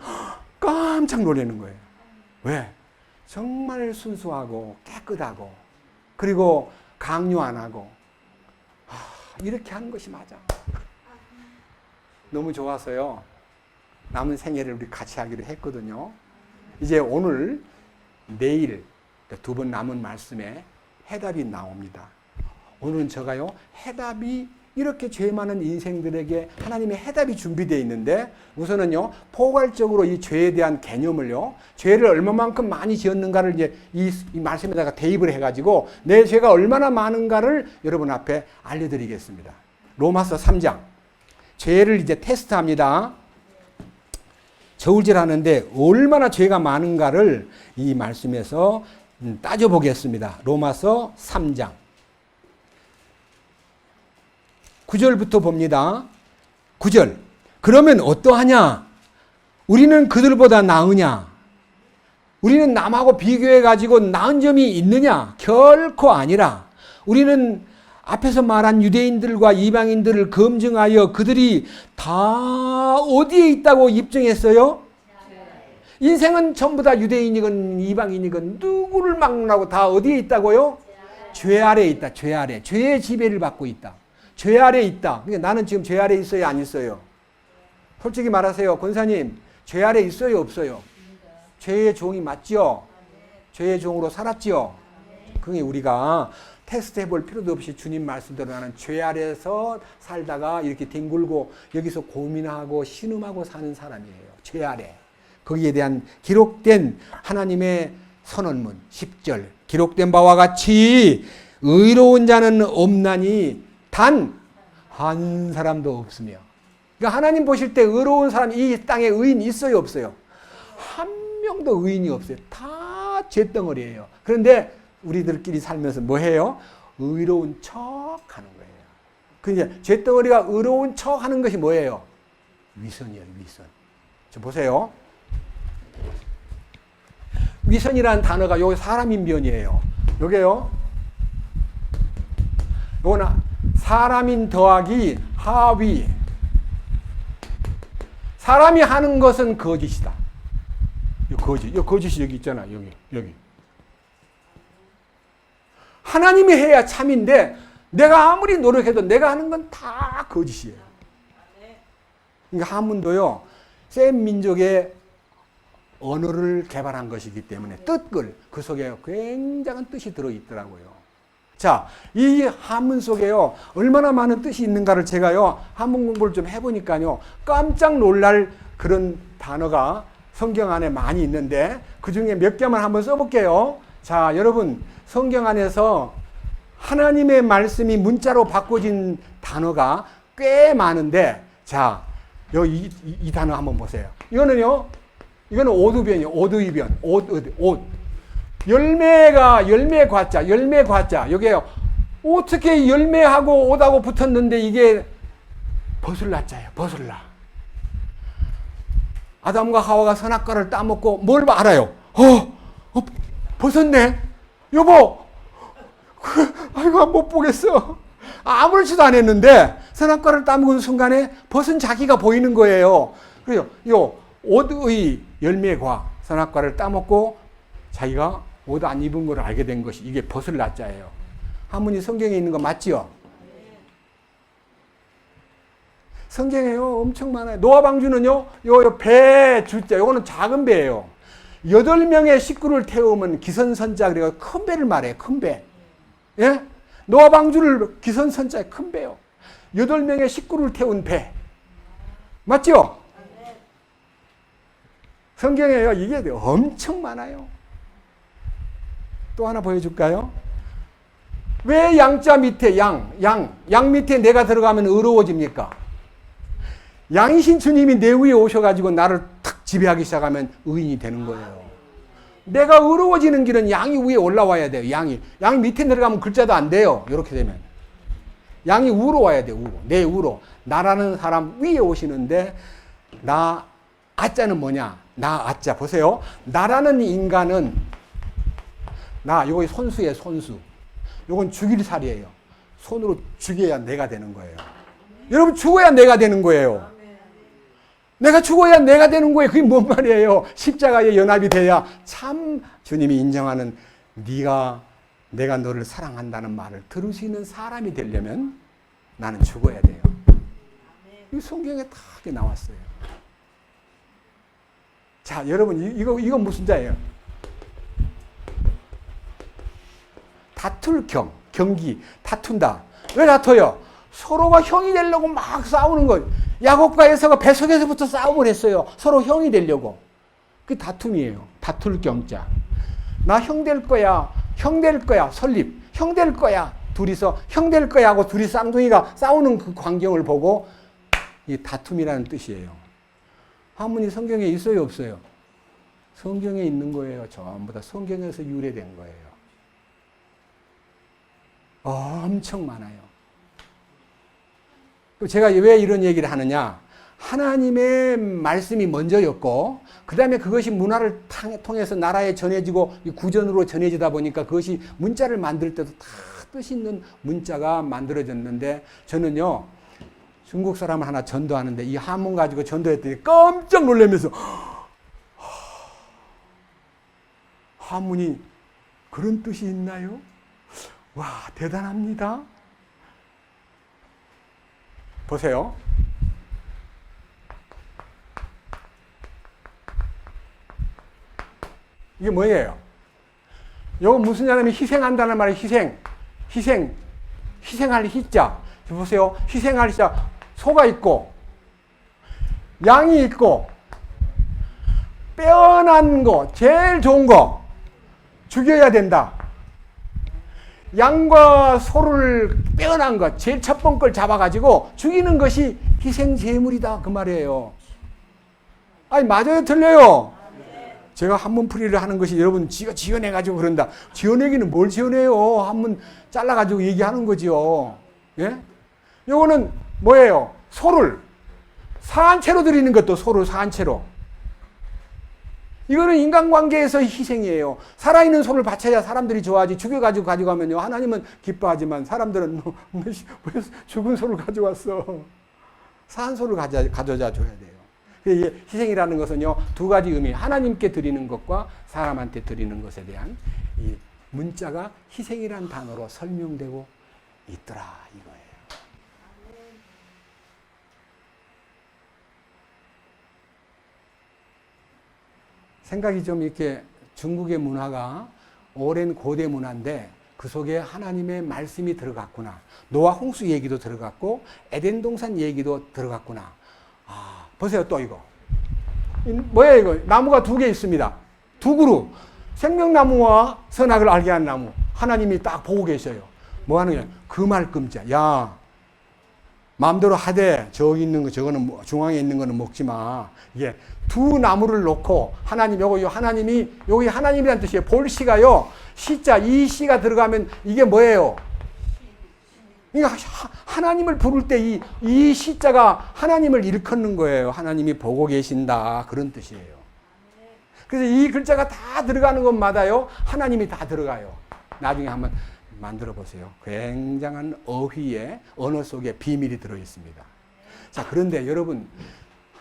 깜짝 놀라는 거예요. 왜? 정말 순수하고 깨끗하고 그리고 강요 안 하고 이렇게 하는 것이 맞아. 너무 좋아서요. 남은 생애를 우리 같이 하기로 했거든요. 이제 오늘 내일 두 번 남은 말씀에 해답이 나옵니다. 오늘은 제가요 해답이 이렇게 죄 많은 인생들에게 하나님의 해답이 준비되어 있는데 우선은요 포괄적으로 이 죄에 대한 개념을요 죄를 얼마만큼 많이 지었는가를 이제 이 말씀에다가 대입을 해가지고 내 죄가 얼마나 많은가를 여러분 앞에 알려드리겠습니다. 로마서 3장 죄를 이제 테스트합니다. 저울질 하는데 얼마나 죄가 많은가를 이 말씀에서 따져보겠습니다. 로마서 3장 9절부터 봅니다. 9절. 그러면 어떠하냐? 우리는 그들보다 나으냐? 우리는 남하고 비교해가지고 나은 점이 있느냐? 결코 아니라. 우리는 앞에서 말한 유대인들과 이방인들을 검증하여 그들이 다 어디에 있다고 입증했어요? 인생은 전부 다 유대인이건 이방인이건 누구를 막론하고 다 어디에 있다고요? 죄 아래에 있다. 죄 아래. 죄의 지배를 받고 있다. 죄 아래에 있다. 그러니까 나는 지금 죄 아래에 있어요? 안 있어요? 솔직히 말하세요. 권사님, 죄 아래에 있어요? 없어요? 죄의 종이 맞죠? 죄의 종으로 살았죠? 그게 우리가 테스트 해볼 필요도 없이 주님 말씀대로 나는 죄 아래에서 살다가 이렇게 뒹굴고 여기서 고민하고 신음하고 사는 사람이에요. 죄 아래. 거기에 대한 기록된 하나님의 선언문 10절 기록된 바와 같이 의로운 자는 없나니 단 한 사람도 없으며. 그러니까 하나님 보실 때 의로운 사람 이 땅에 의인 있어요 없어요? 한 명도 의인이 없어요. 다 죄덩어리예요. 그런데 우리들끼리 살면서 뭐 해요? 의로운 척 하는 거예요. 그러니까 죄덩어리가 의로운 척 하는 것이 뭐예요? 위선이에요. 위선. 저 보세요. 위선이라는 단어가 여기 사람인변이에요. 요게요. 요거는 사람인 더하기 하위. 사람이 하는 것은 거짓이다. 이 거짓. 이 거짓이 여기 있잖아. 여기. 하나님이 해야 참인데 내가 아무리 노력해도 내가 하는 건 다 거짓이에요. 그러니까 한문도요. 센 민족의 언어를 개발한 것이기 때문에 뜻글 그 속에 굉장한 뜻이 들어있더라고요. 자, 이 한문 속에요 얼마나 많은 뜻이 있는가를 제가요 한문 공부를 좀 해보니까요 깜짝 놀랄 그런 단어가 성경 안에 많이 있는데 그 중에 몇 개만 한번 써볼게요. 자, 여러분 성경 안에서 하나님의 말씀이 문자로 바꿔진 단어가 꽤 많은데 자, 여기 이 단어 한번 보세요. 이거는 오두변이에요. 오두이변. 옷. 열매 과자. 여기에요. 어떻게 열매하고 옷하고 붙었는데 이게 버슬라자예요. 버슬라. 아담과 하와가 선악과를 따먹고 뭘 알아요? 벗었네. 여보. 아이고 못 보겠어. 아무렇지도 않았는데 선악과를 따먹은 순간에 벗은 자기가 보이는 거예요. 그래요. 요 옷의 열매과 선악과를 따먹고 자기가 옷 안 입은 걸 알게 된 것이 이게 벗을 낮자예요. 한문이 성경에 있는 거 맞지요? 성경에요 엄청 많아요. 노아 방주는요 요 배 줄자 요거는 작은 배예요. 8명의 식구를 태우면 기선선자 그래서 큰 배를 말해요. 큰 배. 예? 노아 방주를 기선선자에 큰 배요. 8명의 식구를 태운 배. 맞죠? 성경에요 이게 엄청 많아요. 또 하나 보여줄까요? 왜 양자 밑에 양 밑에 내가 들어가면 의로워집니까? 양이신 주님이 내 위에 오셔가지고 나를 탁 지배하기 시작하면 의인이 되는 거예요. 내가 의로워지는 길은 양이 위에 올라와야 돼요. 양이 밑에 내려가면 글자도 안 돼요. 이렇게 되면 양이 우로 와야 돼요. 우로. 내 우로. 나라는 사람 위에 오시는데 나 아자는 뭐냐? 나 아자 보세요. 나라는 인간은 나 요거 손수예요. 손수. 요건 죽일 살이에요. 손으로 죽여야 내가 되는 거예요. 여러분 죽어야 내가 되는 거예요. 내가 죽어야 내가 되는 거예요. 그게 뭔 말이에요? 십자가에 연합이 돼야 참 주님이 인정하는 내가 너를 사랑한다는 말을 들을 수 있는 사람이 되려면 나는 죽어야 돼요. 이 성경에 다 나왔어요. 자, 여러분 이거 무슨 자예요? 다툴 경기 다툰다. 왜 다퉈요? 서로가 형이 되려고 막 싸우는 거예요. 야곱과 에서가 뱃속에서부터 싸움을 했어요. 서로 형이 되려고. 그게 다툼이에요. 다툴 경자. 나 형 될 거야. 형 될 거야. 설립. 형 될 거야. 둘이서 형 될 거야 하고 둘이 쌍둥이가 싸우는 그 광경을 보고 이 다툼이라는 뜻이에요. 한문이 성경에 있어요? 없어요? 성경에 있는 거예요. 전부 다 성경에서 유래된 거예요. 엄청 많아요. 제가 왜 이런 얘기를 하느냐. 하나님의 말씀이 먼저였고 그 다음에 그것이 문화를 통해서 나라에 전해지고 구전으로 전해지다 보니까 그것이 문자를 만들 때도 다 뜻 있는 문자가 만들어졌는데 저는요 중국 사람을 하나 전도하는데 이 한문 가지고 전도했더니 깜짝 놀라면서 한문이 그런 뜻이 있나요? 와 대단합니다. 보세요. 이게 뭐예요? 이거 무슨 사람이 희생한다는 말이 희생할 희자. 보세요. 희생할 희자. 소가 있고 양이 있고 빼어난 거, 제일 좋은 거 죽여야 된다. 양과 소를 빼어난 것, 제일 첫 번째 걸 잡아가지고 죽이는 것이 희생제물이다. 그 말이에요. 아니, 맞아요? 틀려요? 제가 한문풀이를 하는 것이 여러분 지어내가지고 그런다. 지어내기는 뭘 지어내요? 한문 잘라가지고 얘기하는 거지요. 예? 요거는 뭐예요? 소를 사한채로 드리는 것도 소를 사한채로. 이거는 인간관계에서의 희생이에요. 살아있는 소를 바쳐야 사람들이 좋아하지. 죽여가지고 가져가면요. 하나님은 기뻐하지만 사람들은 왜 죽은 소를 가져왔어. 산 소를 가져다 줘야 돼요. 이게 희생이라는 것은요. 두 가지 의미. 하나님께 드리는 것과 사람한테 드리는 것에 대한 이 문자가 희생이라는 단어로 설명되고 있더라. 이거예요. 생각이 좀 이렇게 중국의 문화가 오랜 고대 문화인데 그 속에 하나님의 말씀이 들어갔구나. 노아 홍수 얘기도 들어갔고 에덴 동산 얘기도 들어갔구나. 아, 보세요. 또 이거. 뭐야 이거? 나무가 두 개 있습니다. 두 그루. 생명나무와 선악을 알게 한 나무. 하나님이 딱 보고 계셔요. 뭐 하는 거야? 그 말끔자. 야, 마음대로 하되 저기 있는 거 저거는 중앙에 있는 거는 먹지 마. 이게 두 나무를 놓고 하나님이 여기 하나님이라는 뜻이에요. 볼시가요. 시자 이 시가 들어가면 이게 뭐예요? 그러니까 하나님을 부를 때 이 시자가 하나님을 일컫는 거예요. 하나님이 보고 계신다. 그런 뜻이에요. 그래서 이 글자가 다 들어가는 것마다요. 하나님이 다 들어가요. 나중에 한번 만들어 보세요. 굉장한 어휘의 언어 속에 비밀이 들어 있습니다. 자, 그런데 여러분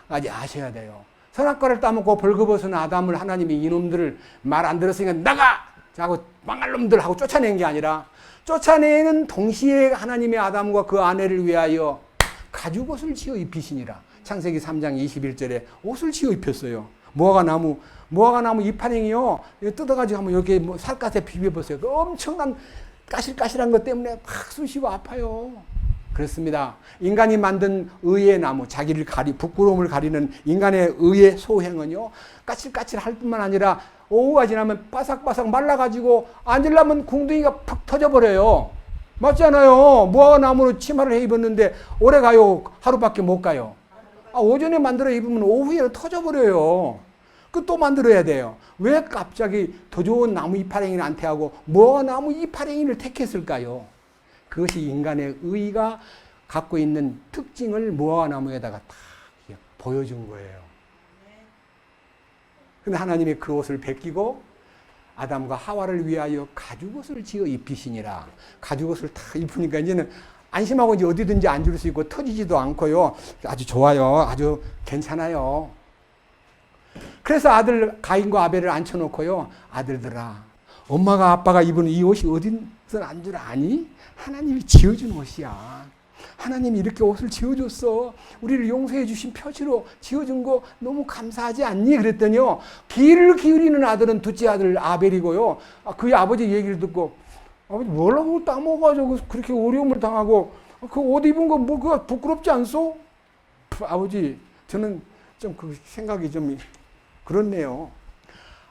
아직 아셔야 돼요. 선악과를 따먹고 벌거벗은 아담을 하나님이 이놈들을 말 안 들었으니까 나가! 하고 망할 놈들 하고 쫓아낸 게 아니라 쫓아내는 동시에 하나님의 아담과 그 아내를 위하여 가죽옷을 지어 입히시니라. 창세기 3장 21절에 옷을 지어 입혔어요. 무화과나무 이파랭이요. 뜯어가지고 한번 이렇게 뭐 살갗에 비벼보세요. 그 엄청난 까실까실한 것 때문에 막 쑤시고 아파요. 그렇습니다. 인간이 만든 의의 나무, 자기를 부끄러움을 가리는 인간의 의의 소행은요, 까칠까칠할 뿐만 아니라 오후가 지나면 바삭바삭 말라가지고 앉으려면 궁둥이가 팍 터져버려요. 맞잖아요. 무화과나무로 치마를 해 입었는데 오래 가요? 하루밖에 못 가요? 오전에 만들어 입으면 오후에 터져버려요. 그 또 만들어야 돼요. 왜 갑자기 더 좋은 나무 이파랭이를 안 태하고 무화과나무 이파랭이를 택했을까요? 그것이 인간의 의가 갖고 있는 특징을 무화과나무에다가 딱 보여준 거예요. 근데 하나님이 그 옷을 베끼고 아담과 하와를 위하여 가죽옷을 지어 입히시니라. 가죽옷을 딱 입으니까 이제는 안심하고 이제 어디든지 앉을 수 있고 터지지도 않고요. 아주 좋아요. 아주 괜찮아요. 그래서 아들 가인과 아벨을 앉혀놓고요. 아들들아, 엄마가 아빠가 입은 이 옷이 어디서 난 줄 아니? 하나님이 지어준 옷이야. 하나님이 이렇게 옷을 지어줬어. 우리를 용서해 주신 표지로 지어준 거 너무 감사하지 않니? 그랬더니요. 귀를 기울이는 아들은 둘째 아들 아벨이고요. 그의 아버지 얘기를 듣고 아버지 뭐라고 따먹어가지고 그렇게 어려움을 당하고 그 옷 입은 거 뭐 그거 부끄럽지 않소? 아버지 저는 좀 그 생각이 좀 그렇네요.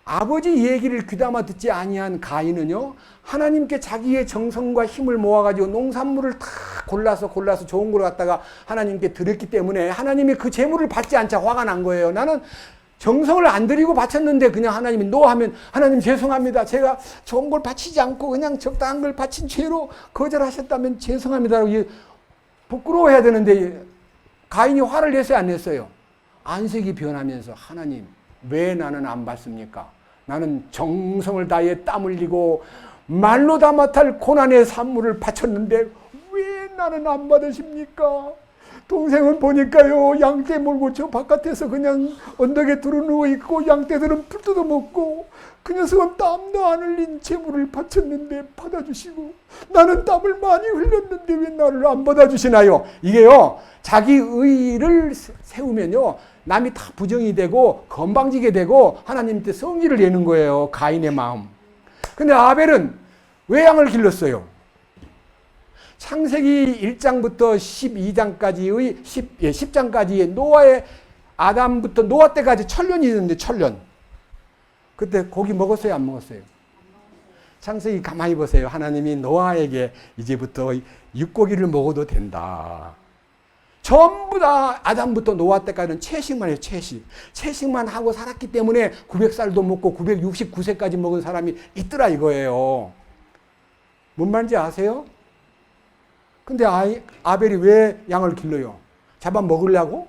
아버지 얘기를 귀담아 듣지 아니한 가인은요, 하나님께 자기의 정성과 힘을 모아가지고 농산물을 다 골라서 좋은 걸 갖다가 하나님께 드렸기 때문에 하나님이 그 재물을 받지 않자 화가 난 거예요. 나는 정성을 안 드리고 바쳤는데 그냥 하나님이 노하면 하나님 죄송합니다. 제가 좋은 걸 바치지 않고 그냥 적당한 걸 바친 죄로 거절하셨다면 죄송합니다라고 부끄러워해야 되는데 가인이 화를 냈어요, 안 냈어요? 안색이 변하면서 하나님 왜 나는 안 받습니까? 나는 정성을 다해 땀 흘리고 말로 다 못할 고난의 산물을 바쳤는데 왜 나는 안 받으십니까? 동생은 보니까요, 양떼 몰고 저 바깥에서 그냥 언덕에 두루 누워 있고 양떼들은 풀 뜯어 먹고 그 녀석은 땀도 안 흘린 재물을 바쳤는데 받아주시고 나는 땀을 많이 흘렸는데 왜 나를 안 받아주시나요? 이게요, 자기 의를 세우면요 남이 다 부정이 되고 건방지게 되고 하나님한테 성질을 내는 거예요. 가인의 마음. 근데 아벨은 왜 양을 길렀어요? 창세기 1장부터 12장까지의 10장까지의 노아의 아담부터 노아 때까지 천년이 있는데 천년. 그때 고기 먹었어요, 안 먹었어요? 창세기 가만히 보세요. 하나님이 노아에게 이제부터 육고기를 먹어도 된다. 전부 다 아담부터 노아 때까지는 채식만 해요. 채식만 하고 살았기 때문에 900살도 먹고 969세까지 먹은 사람이 있더라 이거예요. 뭔 말인지 아세요? 근데 아벨이 왜 양을 길러요? 잡아 먹으려고?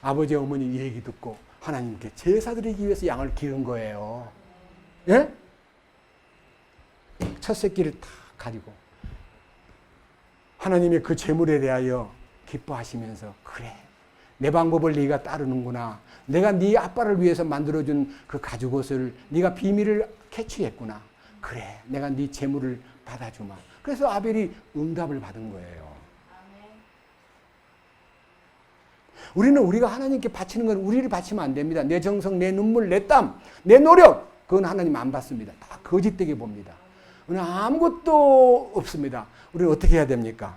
아버지 어머니 얘기 듣고 하나님께 제사 드리기 위해서 양을 기른 거예요. 예? 첫 새끼를 다 가지고 하나님의 그 재물에 대하여 기뻐하시면서 그래, 내 방법을 네가 따르는구나. 내가 네 아빠를 위해서 만들어준 그 가죽옷을 네가 비밀을 캐치했구나. 그래, 내가 네 재물을 받아주마. 그래서 아벨이 응답을 받은 거예요. 우리는 우리가 하나님께 바치는 건 우리를 바치면 안 됩니다. 내 정성, 내 눈물, 내 땀, 내 노력, 그건 하나님 안 받습니다. 다 거짓되게 봅니다. 우리는 아무것도 없습니다. 우리는 어떻게 해야 됩니까?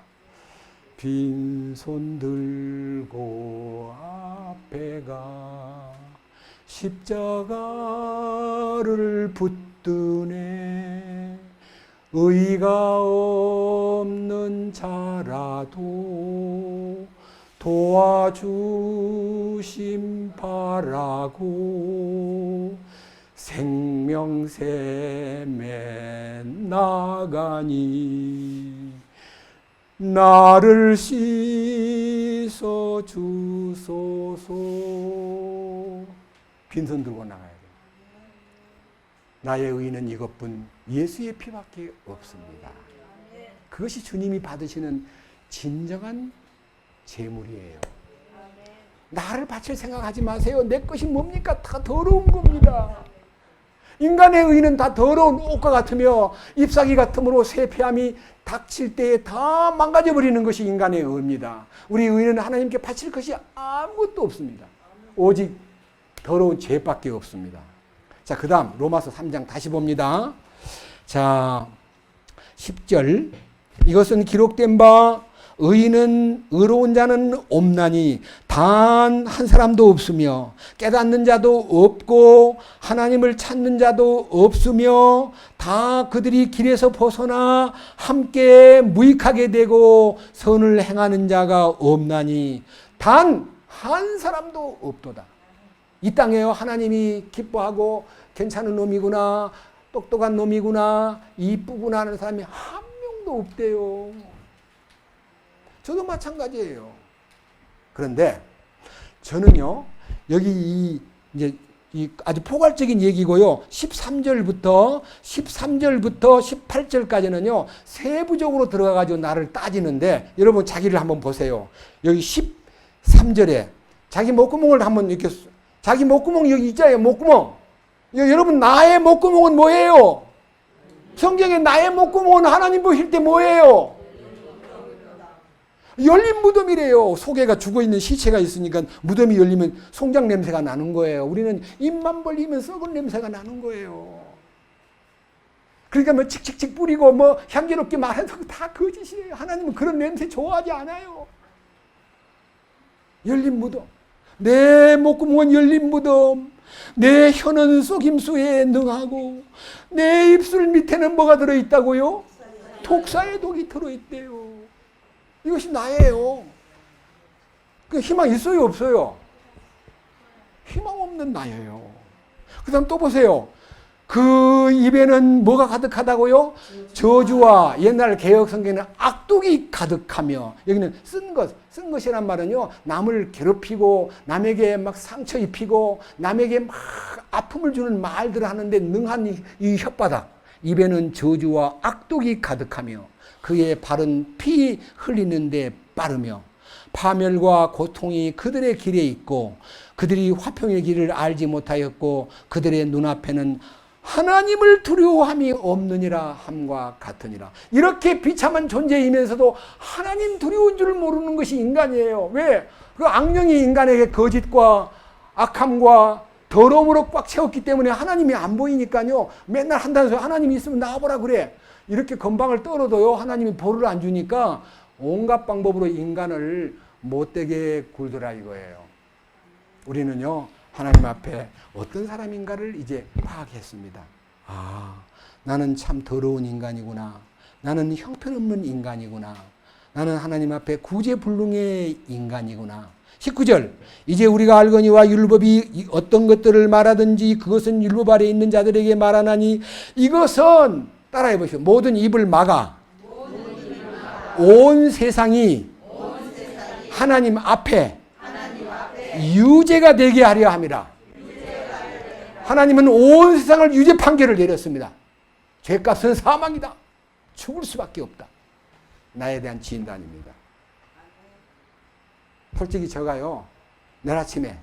빈손 들고 앞에 가 십자가를 붙드네. 의가 없는 자라도 도와주심 바라고 생명샘에 나가니 나를 씻어 주소서. 빈손 들고 나가야 돼요. 나의 의는 이것뿐 예수의 피밖에 없습니다. 그것이 주님이 받으시는 진정한 재물이에요. 나를 바칠 생각하지 마세요. 내 것이 뭡니까? 다 더러운 겁니다. 인간의 의는 다 더러운 옷과 같으며 잎사귀 같으므로 쇠폐함이 닥칠 때에 다 망가져버리는 것이 인간의 의입니다. 우리 의는 하나님께 바칠 것이 아무것도 없습니다. 오직 더러운 죄밖에 없습니다. 자, 그 다음 로마서 3장 다시 봅니다. 자, 10절 이것은 기록된 바 의로운 자는 없나니 단 한 사람도 없으며 깨닫는 자도 없고 하나님을 찾는 자도 없으며 다 그들이 길에서 벗어나 함께 무익하게 되고 선을 행하는 자가 없나니 단 한 사람도 없도다. 이 땅에요 하나님이 기뻐하고 괜찮은 놈이구나, 똑똑한 놈이구나, 이쁘구나 하는 사람이 한 명도 없대요. 저도 마찬가지예요. 그런데 저는요 여기 이제 이 아주 포괄적인 얘기고요. 13절부터 18절까지는요 세부적으로 들어가가지고 나를 따지는데 여러분 자기를 한번 보세요. 여기 13절에 자기 목구멍을 한번 이렇게 자기 목구멍 여기 있잖아요. 목구멍. 여러분 나의 목구멍은 뭐예요? 성경에 나의 목구멍은 하나님 보실 때 뭐예요? 열린 무덤이래요. 속에가 죽어있는 시체가 있으니까 무덤이 열리면 송장 냄새가 나는 거예요. 우리는 입만 벌리면 썩은 냄새가 나는 거예요. 그러니까 뭐 칙칙칙 뿌리고 뭐 향기롭게 말해도 다 거짓이에요. 하나님은 그런 냄새 좋아하지 않아요. 열린 무덤. 내 목구멍은 열린 무덤. 내 혀는 속임수에 능하고 내 입술 밑에는 뭐가 들어있다고요? 독사의 독이 들어있대요. 이것이 나예요. 그 희망 있어요, 없어요? 희망 없는 나예요. 그 다음 또 보세요. 그 입에는 뭐가 가득하다고요? 저주와 옛날 개혁 성경에는 악독이 가득하며 여기는 쓴 것이란 말은요 남을 괴롭히고 남에게 막 상처 입히고 남에게 막 아픔을 주는 말들을 하는데 능한 이 혓바닥 입에는 저주와 악독이 가득하며 그의 발은 피 흘리는데 빠르며 파멸과 고통이 그들의 길에 있고 그들이 화평의 길을 알지 못하였고 그들의 눈앞에는 하나님을 두려워함이 없느니라 함과 같으니라. 이렇게 비참한 존재이면서도 하나님 두려운 줄 모르는 것이 인간이에요. 왜? 그 악령이 인간에게 거짓과 악함과 더러움으로 꽉 채웠기 때문에 하나님이 안 보이니까요. 맨날 한다는 소리 하나님이 있으면 나와보라 그래. 이렇게 건방을 떨어도요. 하나님이 벌을 안 주니까 온갖 방법으로 인간을 못되게 굴더라 이거예요. 우리는요. 하나님 앞에 어떤 사람인가를 이제 파악했습니다. 아, 나는 참 더러운 인간이구나. 나는 형편없는 인간이구나. 나는 하나님 앞에 구제불능의 인간이구나. 19절 이제 우리가 알거니와 율법이 어떤 것들을 말하든지 그것은 율법 아래 있는 자들에게 말하나니 이것은 따라해 보시오. 모든 입을 막아. 온 세상이 하나님 앞에 유죄가 되게 하려 함이라. 하나님은 온 세상을 유죄 판결을 내렸습니다. 죄값은 사망이다. 죽을 수밖에 없다. 나에 대한 진단입니다. 솔직히 제가요 내일 아침에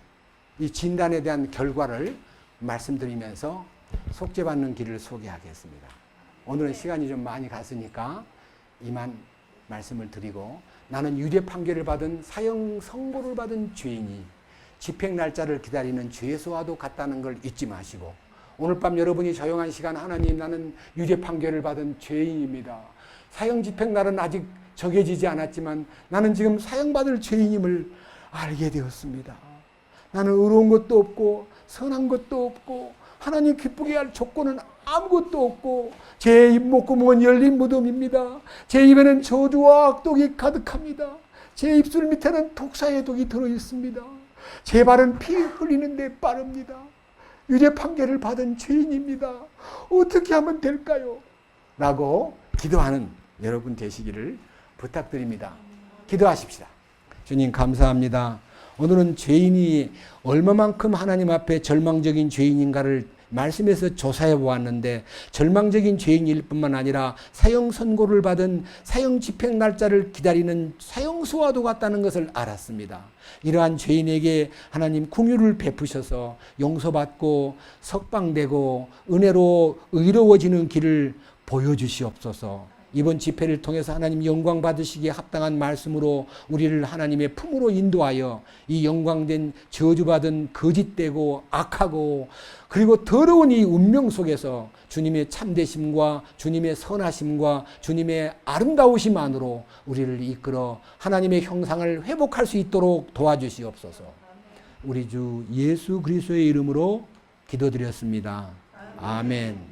이 진단에 대한 결과를 말씀드리면서 속죄받는 길을 소개하겠습니다. 오늘은 시간이 좀 많이 갔으니까 이만 말씀을 드리고 나는 유죄 판결을 받은 사형 선고를 받은 죄인이 집행 날짜를 기다리는 죄수와도 같다는 걸 잊지 마시고 오늘 밤 여러분이 조용한 시간 하나님 나는 유죄 판결을 받은 죄인입니다. 사형 집행 날은 아직 정해지지 않았지만 나는 지금 사형받을 죄인임을 알게 되었습니다. 나는 의로운 것도 없고 선한 것도 없고 하나님 기쁘게 할 조건은 아무것도 없고 제 입 목구멍은 열린 무덤입니다. 제 입에는 저주와 악독이 가득합니다. 제 입술 밑에는 독사의 독이 들어있습니다. 제 발은 피 흘리는데 빠릅니다. 유죄 판결을 받은 죄인입니다. 어떻게 하면 될까요? 라고 기도하는 여러분 되시기를 부탁드립니다. 기도하십시다. 주님 감사합니다. 오늘은 죄인이 얼마만큼 하나님 앞에 절망적인 죄인인가를 말씀에서 조사해 보았는데 절망적인 죄인일 뿐만 아니라 사형 선고를 받은 사형 집행 날짜를 기다리는 사형수와도 같다는 것을 알았습니다. 이러한 죄인에게 하나님 긍휼을 베푸셔서 용서받고 석방되고 은혜로 의로워지는 길을 보여주시옵소서. 이번 집회를 통해서 하나님 영광 받으시기에 합당한 말씀으로 우리를 하나님의 품으로 인도하여 이 영광된 저주받은 거짓되고 악하고 그리고 더러운 이 운명 속에서 주님의 참되심과 주님의 선하심과 주님의 아름다우심 안으로 우리를 이끌어 하나님의 형상을 회복할 수 있도록 도와주시옵소서. 우리 주 예수 그리스도의 이름으로 기도드렸습니다. 아멘.